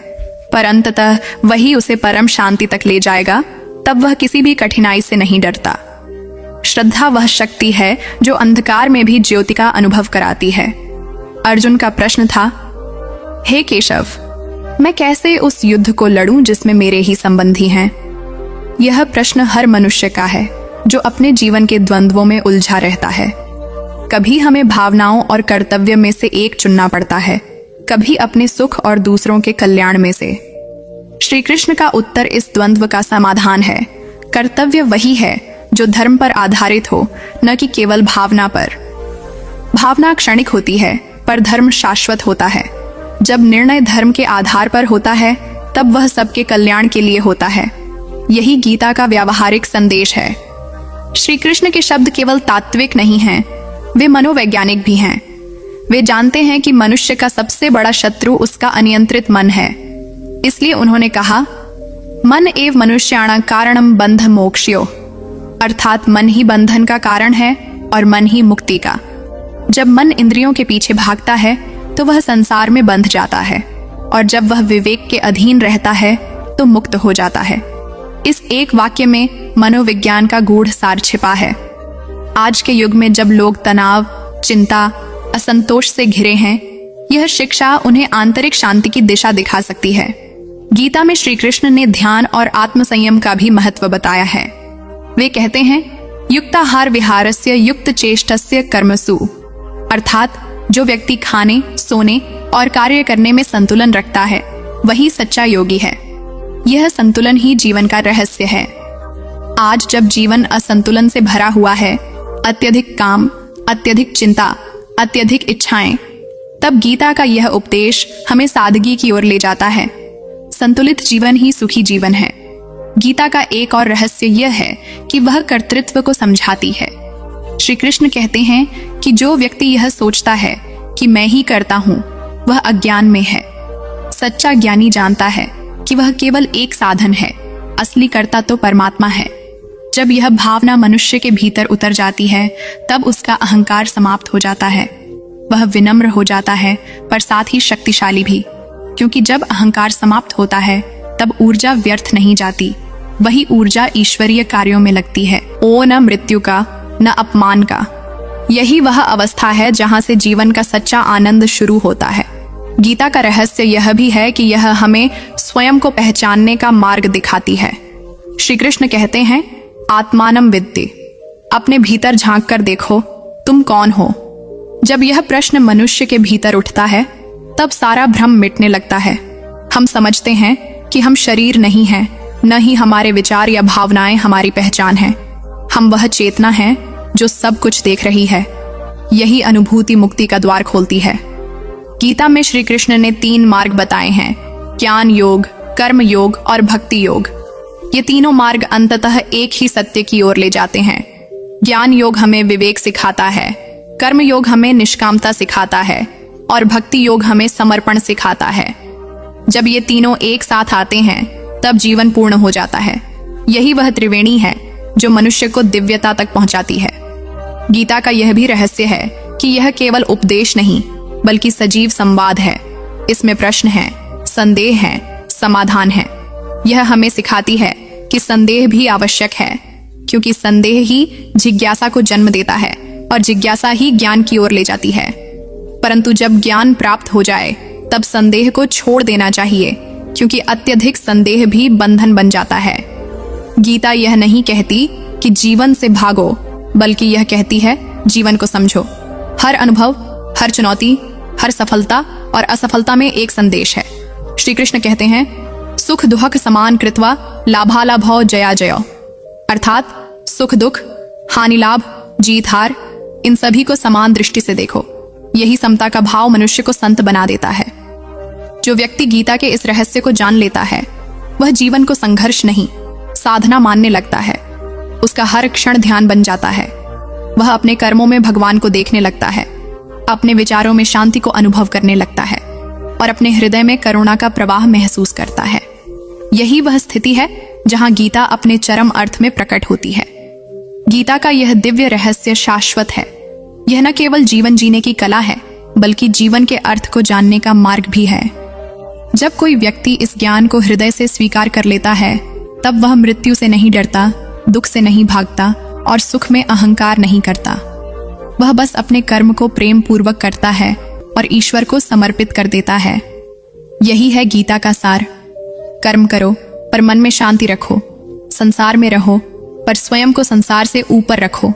पर अंततः वही उसे परम शांति तक ले जाएगा, तब वह किसी भी कठिनाई से नहीं डरता। श्रद्धा वह शक्ति है जो अंधकार में भी ज्योति का अनुभव कराती है। अर्जुन का प्रश्न था, हे केशव, मैं कैसे उस युद्ध को लड़ूं जिसमें मेरे ही संबंधी हैं? यह प्रश्न हर मनुष्य का है जो अपने जीवन के द्वंद्वों में उलझा रहता है। कभी हमें भावनाओं और कर्तव्य में से एक चुनना पड़ता है, कभी अपने सुख और दूसरों के कल्याण में से। श्री कृष्ण का उत्तर इस द्वंद्व का समाधान है। कर्तव्य वही है जो धर्म पर आधारित हो, न कि केवल भावना पर। भावना क्षणिक होती है, पर धर्म शाश्वत होता है। जब निर्णय धर्म के आधार पर होता है, तब वह सबके कल्याण के लिए होता है। यही गीता का व्यावहारिक संदेश है। श्री कृष्ण के शब्द केवल तात्विक नहीं हैं, वे मनोवैज्ञानिक भी हैं। वे जानते हैं कि मनुष्य का सबसे बड़ा शत्रु उसका अनियंत्रित मन है। इसलिए उन्होंने कहा, मन एव मनुष्याणां कारणम बंध मोक्ष्यो, अर्थात मन ही बंधन का कारण है और मन ही मुक्ति का। जब मन इंद्रियों के पीछे भागता है तो वह संसार में बंध जाता है, और जब वह विवेक के अधीन रहता है तो मुक्त हो जाता है। इस एक वाक्य में मनोविज्ञान का गूढ़ सार छिपा है। आज के युग में जब लोग तनाव, चिंता, असंतोष से घिरे हैं, यह शिक्षा उन्हें आंतरिक शांति की दिशा दिखा सकती है। गीता में श्री कृष्ण ने ध्यान और आत्मसंयम का भी महत्व बताया है। वे कहते हैं, युक्ताहार विहारस्य युक्त चेष्टस्य कर्मसु, अर्थात जो व्यक्ति खाने, सोने और कार्य करने में संतुलन रखता है, वही सच्चा योगी है। यह संतुलन ही जीवन का रहस्य है। आज जब जीवन असंतुलन से भरा हुआ है, अत्यधिक काम, अत्यधिक चिंता, अत्यधिक इच्छाएं, तब गीता का यह उपदेश हमें सादगी की ओर ले जाता है। संतुलित जीवन ही सुखी जीवन है। गीता का एक और रहस्य यह है कि वह कर्तृत्व को समझाती है। श्री कृष्ण कहते हैं कि जो व्यक्ति यह सोचता है कि मैं ही करता हूं, वह अज्ञान में है। सच्चा ज्ञानी जानता है कि वह केवल एक साधन है, असली कर्ता तो परमात्मा है। जब यह भावना मनुष्य के भीतर उतर जाती है, तब उसका अहंकार समाप्त हो जाता है। वह विनम्र हो जाता है, पर साथ ही शक्तिशाली भी, क्योंकि जब अहंकार समाप्त होता है, तब ऊर्जा व्यर्थ नहीं जाती। वही ऊर्जा ईश्वरीय कार्यों में लगती है। ओ न मृत्यु का, न अपमान का। यही वह अवस्था है जहां से जीवन का सच्चा आनंद शुरू होता है। गीता का रहस्य यह भी है कि यह हमें स्वयं को पहचानने का मार्ग दिखाती है। श्री कृष्ण कहते हैं, आत्मानम विद्ये, अपने भीतर झांक कर देखो, तुम कौन हो। जब यह प्रश्न मनुष्य के भीतर उठता है, तब सारा भ्रम मिटने लगता है। हम समझते हैं कि हम शरीर नहीं हैं, न ही हमारे विचार या भावनाएं हमारी पहचान है। हम वह चेतना है जो सब कुछ देख रही है। यही अनुभूति मुक्ति का द्वार खोलती है। गीता में श्री कृष्ण ने 3 मार्ग बताए हैं, ज्ञान योग, कर्म योग और भक्ति योग। ये तीनों मार्ग अंततः एक ही सत्य की ओर ले जाते हैं। ज्ञान योग हमें विवेक सिखाता है, कर्म योग हमें निष्कामता सिखाता है और भक्ति योग हमें समर्पण सिखाता है। जब ये तीनों एक साथ आते हैं तब जीवन पूर्ण हो जाता है। यही वह त्रिवेणी है जो मनुष्य को दिव्यता तक पहुंचाती है। गीता का यह भी रहस्य है कि यह केवल उपदेश नहीं बल्कि सजीव संवाद है। इसमें प्रश्न है, संदेह है, समाधान है। यह हमें सिखाती है कि संदेह भी आवश्यक है, क्योंकि संदेह ही जिज्ञासा को जन्म देता है और जिज्ञासा ही ज्ञान की ओर ले जाती है। परंतु जब ज्ञान प्राप्त हो जाए तब संदेह को छोड़ देना चाहिए, क्योंकि अत्यधिक संदेह भी बंधन बन जाता है। गीता यह नहीं कहती कि जीवन से भागो, बल्कि यह कहती है जीवन को समझो। हर अनुभव, हर चुनौती, हर सफलता और असफलता में एक संदेश है। श्री कृष्ण कहते हैं, सुख दुख समान कृत्वा लाभालाभौ जया जयो, अर्थात सुख दुख, हानि लाभ, जीत हार, इन सभी को समान दृष्टि से देखो। यही समता का भाव मनुष्य को संत बना देता है। जो व्यक्ति गीता के इस रहस्य को जान लेता है वह जीवन को संघर्ष नहीं, साधना मानने लगता है। उसका हर क्षण ध्यान बन जाता है। वह अपने कर्मों में भगवान को देखने लगता है, अपने विचारों में शांति को अनुभव करने लगता है और अपने हृदय में करुणा का प्रवाह महसूस करता है। यही वह स्थिति है जहां गीता अपने चरम अर्थ में प्रकट होती है। गीता का यह दिव्य रहस्य शाश्वत है। यह न केवल जीवन जीने की कला है, बल्कि जीवन के अर्थ को जानने का मार्ग भी है। जब कोई व्यक्ति इस ज्ञान को हृदय से स्वीकार कर लेता है, तब वह मृत्यु से नहीं डरता, दुख से नहीं भागता और सुख में अहंकार नहीं करता। वह बस अपने कर्म को प्रेम पूर्वक करता है और ईश्वर को समर्पित कर देता है। यही है गीता का सार। कर्म करो पर मन में शांति रखो, संसार में रहो पर स्वयं को संसार से ऊपर रखो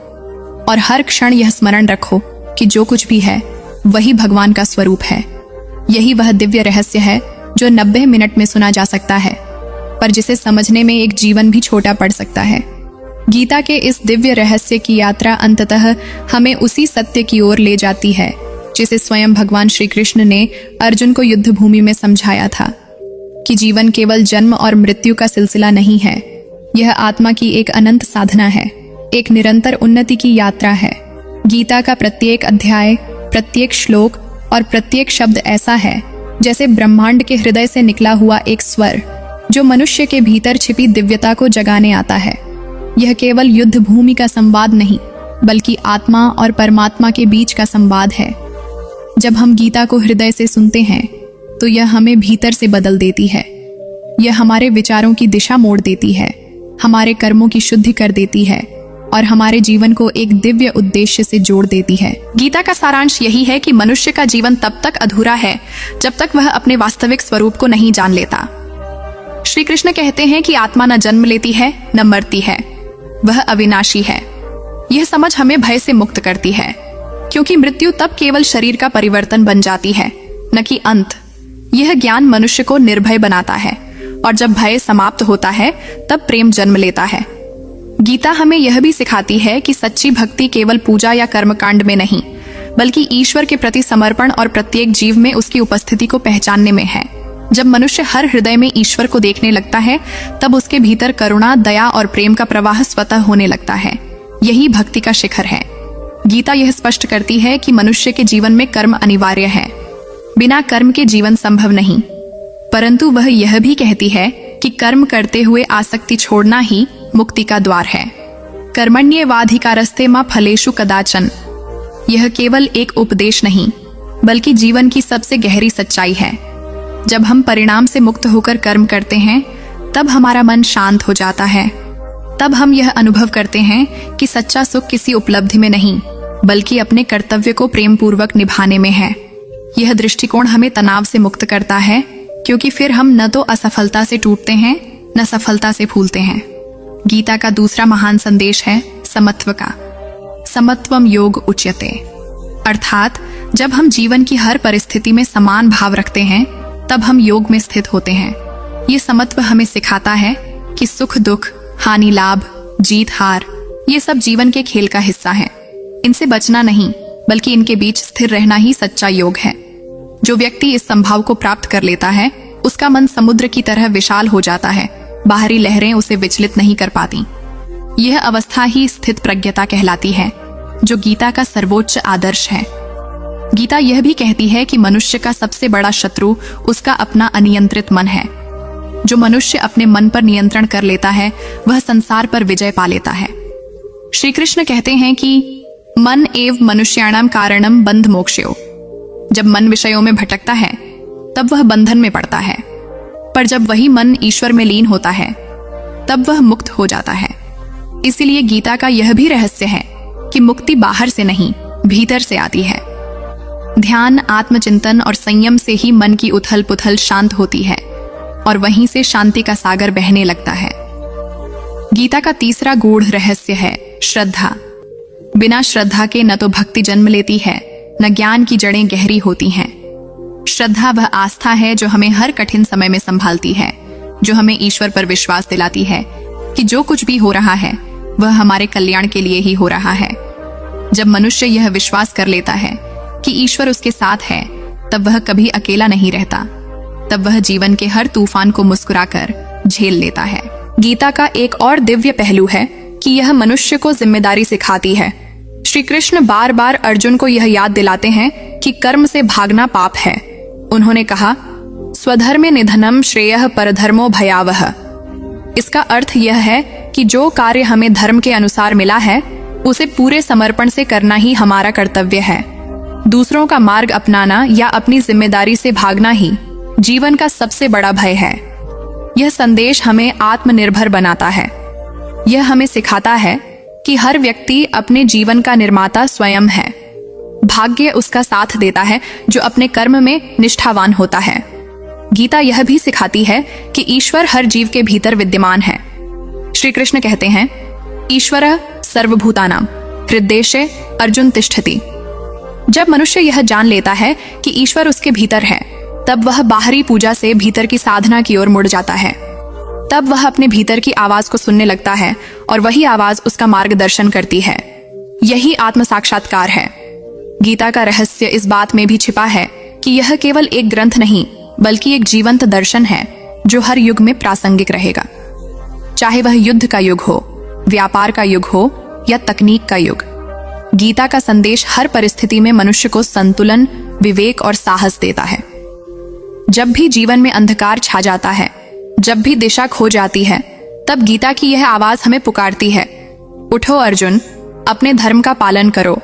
और हर क्षण यह स्मरण रखो कि जो कुछ भी है वही भगवान का स्वरूप है। यही वह दिव्य रहस्य है जो 90 मिनट में सुना जा सकता है, पर जिसे समझने में एक जीवन भी छोटा पड़ सकता है। गीता के इस दिव्य रहस्य की यात्रा अंततः हमें उसी सत्य की ओर ले जाती है जिसे स्वयं भगवान श्री कृष्ण ने अर्जुन को युद्ध भूमि में समझाया था कि जीवन केवल जन्म और मृत्यु का सिलसिला नहीं है। यह आत्मा की एक अनंत साधना है, एक निरंतर उन्नति की यात्रा है। गीता का प्रत्येक अध्याय, प्रत्येक श्लोक और प्रत्येक शब्द ऐसा है जैसे ब्रह्मांड के हृदय से निकला हुआ एक स्वर जो मनुष्य के भीतर छिपी दिव्यता को जगाने आता है। यह केवल युद्ध भूमि का संवाद नहीं, बल्कि आत्मा और परमात्मा के बीच का संवाद है। जब हम गीता को हृदय से सुनते हैं तो यह हमें भीतर से बदल देती है। यह हमारे विचारों की दिशा मोड़ देती है, हमारे कर्मों की शुद्धि कर देती है और हमारे जीवन को एक दिव्य उद्देश्य से जोड़ देती है। गीता का सारांश यही है कि मनुष्य का जीवन तब तक अधूरा है जब तक वह अपने वास्तविक स्वरूप को नहीं जान लेता। श्री कृष्ण कहते हैं कि आत्मा न जन्म लेती है न मरती है, वह अविनाशी है। यह समझ हमें भय से मुक्त करती है, क्योंकि मृत्यु तब केवल शरीर का परिवर्तन बन जाती है, न कि अंत। यह ज्ञान मनुष्य को निर्भय बनाता है और जब भय समाप्त होता है तब प्रेम जन्म लेता है। गीता हमें यह भी सिखाती है कि सच्ची भक्ति केवल पूजा या कर्मकांड में नहीं, बल्कि ईश्वर के प्रति समर्पण और प्रत्येक जीव में उसकी उपस्थिति को पहचानने में है। जब मनुष्य हर हृदय में ईश्वर को देखने लगता है तब उसके भीतर करुणा, दया और प्रेम का प्रवाह स्वतः होने लगता है। यही भक्ति का शिखर है। गीता यह स्पष्ट करती है कि मनुष्य के जीवन में कर्म अनिवार्य है, बिना कर्म के जीवन संभव नहीं। परंतु वह यह भी कहती है कि कर्म करते हुए आसक्ति छोड़ना ही मुक्ति का द्वार है। कर्मण्येवाधिकारस्ते मा फलेषु कदाचन। यह केवल एक उपदेश नहीं, बल्कि जीवन की सबसे गहरी सच्चाई है। जब हम परिणाम से मुक्त होकर कर्म करते हैं तब हमारा मन शांत हो जाता है। तब हम यह अनुभव करते हैं कि सच्चा सुख किसी उपलब्धि में नहीं, बल्कि अपने कर्तव्य को प्रेम पूर्वक निभाने में है। यह दृष्टिकोण हमें तनाव से मुक्त करता है, क्योंकि फिर हम न तो असफलता से टूटते हैं न सफलता से फूलते हैं। गीता का दूसरा महान संदेश है समत्व का। समत्वम योग उच्यते, अर्थात जब हम जीवन की हर परिस्थिति में समान भाव रखते हैं तब हम योग में स्थित होते हैं। ये समत्व हमें सिखाता है कि सुख दुख, हानि लाभ, जीत हार, ये सब जीवन के खेल का हिस्सा है। इनसे बचना नहीं, बल्कि इनके बीच स्थिर रहना ही सच्चा योग है। जो व्यक्ति इस संभाव को प्राप्त कर लेता है, उसका मन समुद्र की तरह विशाल हो जाता है। बाहरी लहरें उसे विचलित नहीं कर पाती। यह अवस्था ही स्थित प्रज्ञता कहलाती है, जो गीता का सर्वोच्च आदर्श है। गीता यह भी कहती है कि मनुष्य का सबसे बड़ा शत्रु उसका अपना अनियंत्रित मन है। जो मनुष्य अपने मन पर नियंत्रण कर लेता है, वह संसार पर विजय पा लेता है। श्री कृष्ण कहते हैं कि मन एव मनुष्याणाम कारणम बंध मोक्षयो। जब मन विषयों में भटकता है, तब वह बंधन में पड़ता है, पर जब वही मन ईश्वर में लीन होता है, तब वह मुक्त हो जाता है। इसीलिए गीता का यह भी रहस्य है कि मुक्ति बाहर से नहीं, भीतर से आती है। ध्यान, आत्मचिंतन और संयम से ही मन की उथल पुथल शांत होती है और वहीं से शांति का सागर बहने लगता है। गीता का तीसरा गूढ़ रहस्य है श्रद्धा। बिना श्रद्धा के न तो भक्ति जन्म लेती है, न ज्ञान की जड़ें गहरी होती हैं। श्रद्धा वह आस्था है जो हमें हर कठिन समय में संभालती है, जो हमें ईश्वर पर विश्वास दिलाती है कि जो कुछ भी हो रहा है वह हमारे कल्याण के लिए ही हो रहा है। जब मनुष्य यह विश्वास कर लेता है कि ईश्वर उसके साथ है, तब वह कभी अकेला नहीं रहता। तब वह जीवन के हर तूफान को मुस्कुराकर झेल लेता है। गीता का एक और दिव्य पहलू है कि यह मनुष्य को जिम्मेदारी सिखाती है। श्री कृष्ण बार बार अर्जुन को यह याद दिलाते हैं कि कर्म से भागना पाप है। उन्होंने कहा, स्वधर्मे निधनम श्रेयः परधर्मो भयावह। इसका अर्थ यह है कि जो कार्य हमें धर्म के अनुसार मिला है, उसे पूरे समर्पण से करना ही हमारा कर्तव्य है। दूसरों का मार्ग अपनाना या अपनी जिम्मेदारी से भागना ही जीवन का सबसे बड़ा भय है। यह संदेश हमें आत्मनिर्भर बनाता है। यह हमें सिखाता है कि हर व्यक्ति अपने जीवन का निर्माता स्वयं है। भाग्य उसका साथ देता है जो अपने कर्म में निष्ठावान होता है। गीता यह भी सिखाती है कि ईश्वर हर जीव के भीतर विद्यमान है। श्री कृष्ण कहते हैं, ईश्वरः सर्वभूतानां हृद्देशे अर्जुन तिष्ठति। जब मनुष्य यह जान लेता है कि ईश्वर उसके भीतर है, तब वह बाहरी पूजा से भीतर की साधना की ओर मुड़ जाता है। तब वह अपने भीतर की आवाज को सुनने लगता है और वही आवाज उसका मार्गदर्शन करती है। यही आत्म साक्षात्कार है। गीता का रहस्य इस बात में भी छिपा है कि यह केवल एक ग्रंथ नहीं, बल्कि एक जीवंत दर्शन है जो हर युग में प्रासंगिक रहेगा। चाहे वह युद्ध का युग हो, व्यापार का युग हो या तकनीक का युग, गीता का संदेश हर परिस्थिति में मनुष्य को संतुलन, विवेक और साहस देता है। जब भी जीवन में अंधकार छा जाता है, जब भी दिशा खो जाती है, तब गीता की यह आवाज हमें पुकारती है, उठो अर्जुन, अपने धर्म का पालन करो।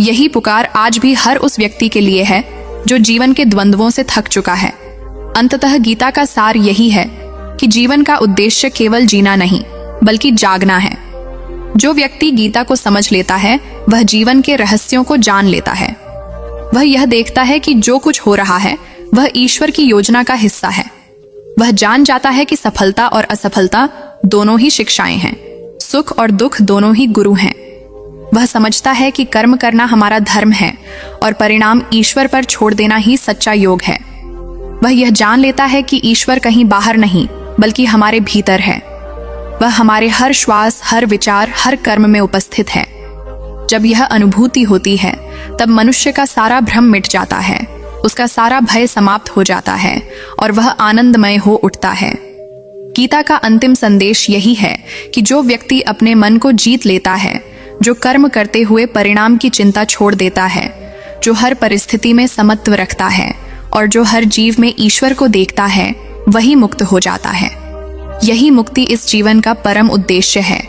यही पुकार आज भी हर उस व्यक्ति के लिए है जो जीवन के द्वंद्वों से थक चुका है। अंततः गीता का सार यही है कि जीवन का उद्देश्य केवल जीना नहीं, बल्कि जागना है। जो व्यक्ति गीता को समझ लेता है, वह जीवन के रहस्यों को जान लेता है। वह यह देखता है कि जो कुछ हो रहा है वह ईश्वर की योजना का हिस्सा है। वह जान जाता है कि सफलता और असफलता दोनों ही शिक्षाएं हैं, सुख और दुख दोनों ही गुरु हैं। वह समझता है कि कर्म करना हमारा धर्म है और परिणाम ईश्वर पर छोड़ देना ही सच्चा योग है। वह यह जान लेता है कि ईश्वर कहीं बाहर नहीं, बल्कि हमारे भीतर है। वह हमारे हर श्वास, हर विचार, हर कर्म में उपस्थित है। जब यह अनुभूति होती है, तब मनुष्य का सारा भ्रम मिट जाता है, उसका सारा भय समाप्त हो जाता है और वह आनंदमय हो उठता है। गीता का अंतिम संदेश यही है कि जो व्यक्ति अपने मन को जीत लेता है, जो कर्म करते हुए परिणाम की चिंता छोड़ देता है, जो हर परिस्थिति में समत्व रखता है और जो हर जीव में ईश्वर को देखता है, वही मुक्त हो जाता है। यही मुक्ति इस जीवन का परम उद्देश्य है।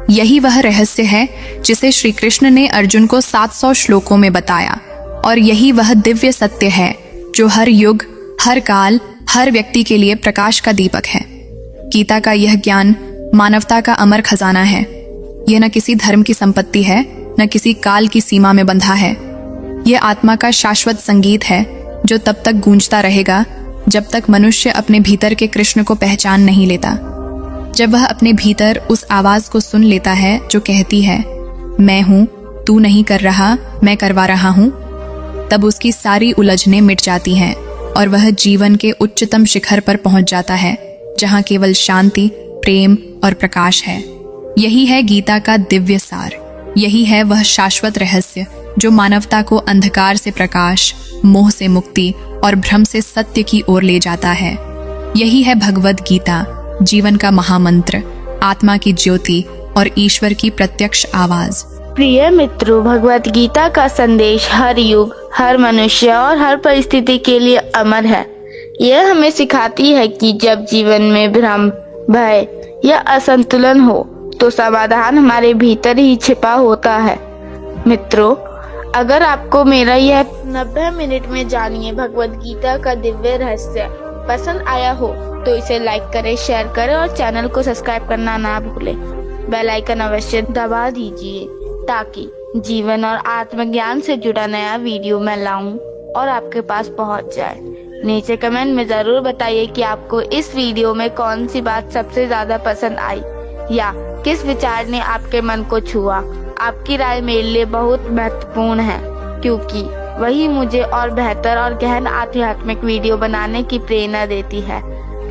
यही वह रहस्य है जिसे श्री कृष्ण ने अर्जुन को 700 श्लोकों में बताया, और यही वह दिव्य सत्य है जो हर युग, हर काल, हर व्यक्ति के लिए प्रकाश का दीपक है। गीता का यह ज्ञान मानवता का अमर खजाना है। यह न किसी धर्म की संपत्ति है, न किसी काल की सीमा में बंधा है। यह आत्मा का शाश्वत संगीत है जो तब तक गूंजता रहेगा जब तक मनुष्य अपने भीतर के कृष्ण को पहचान नहीं लेता। जब वह अपने भीतर उस आवाज को सुन लेता है जो कहती है, मैं हूं, तू नहीं कर रहा, मैं करवा रहा हूं, तब उसकी सारी उलझनें मिट जाती हैं और वह जीवन के उच्चतम शिखर पर पहुंच जाता है, जहां केवल शांति, प्रेम और प्रकाश है। यही है गीता का दिव्य सार। यही है वह शाश्वत रहस्य जो मानवता को अंधकार से प्रकाश, मोह से मुक्ति और भ्रम से सत्य की ओर ले जाता है। यही है भगवद गीता, जीवन का महामंत्र, आत्मा की ज्योति और ईश्वर की प्रत्यक्ष आवाज। प्रिय मित्रों, भगवत गीता का संदेश हर युग, हर मनुष्य और हर परिस्थिति के लिए अमर है। यह हमें सिखाती है कि जब जीवन में भ्रम, भय या असंतुलन हो तो समाधान हमारे भीतर ही छिपा होता है। मित्रों, अगर आपको मेरा यह 90 मिनट में जानिए भगवत गीता का दिव्य रहस्य पसंद आया हो तो इसे लाइक करें, शेयर करें और चैनल को सब्सक्राइब करना ना भूलें। बेल आइकन अवश्य दबा दीजिए ताकि जीवन और आत्मज्ञान से जुड़ा नया वीडियो मैं लाऊं और आपके पास पहुंच जाए। नीचे कमेंट में जरूर बताइए कि आपको इस वीडियो में कौन सी बात सबसे ज्यादा पसंद आई या किस विचार ने आपके मन को छुआ। आपकी राय मेरे लिए बहुत महत्वपूर्ण है क्योंकि वही मुझे और बेहतर और गहन आध्यात्मिक वीडियो बनाने की प्रेरणा देती है।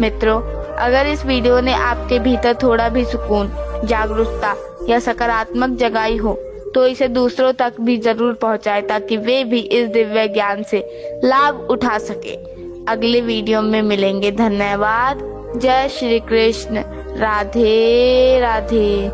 मित्रों, अगर इस वीडियो ने आपके भीतर थोड़ा भी सुकून, जागरूकता या सकारात्मक जगाई हो तो इसे दूसरों तक भी जरूर पहुंचाएं ताकि वे भी इस दिव्य ज्ञान से लाभ उठा सके। अगले वीडियो में मिलेंगे। धन्यवाद। जय श्री कृष्ण। राधे राधे।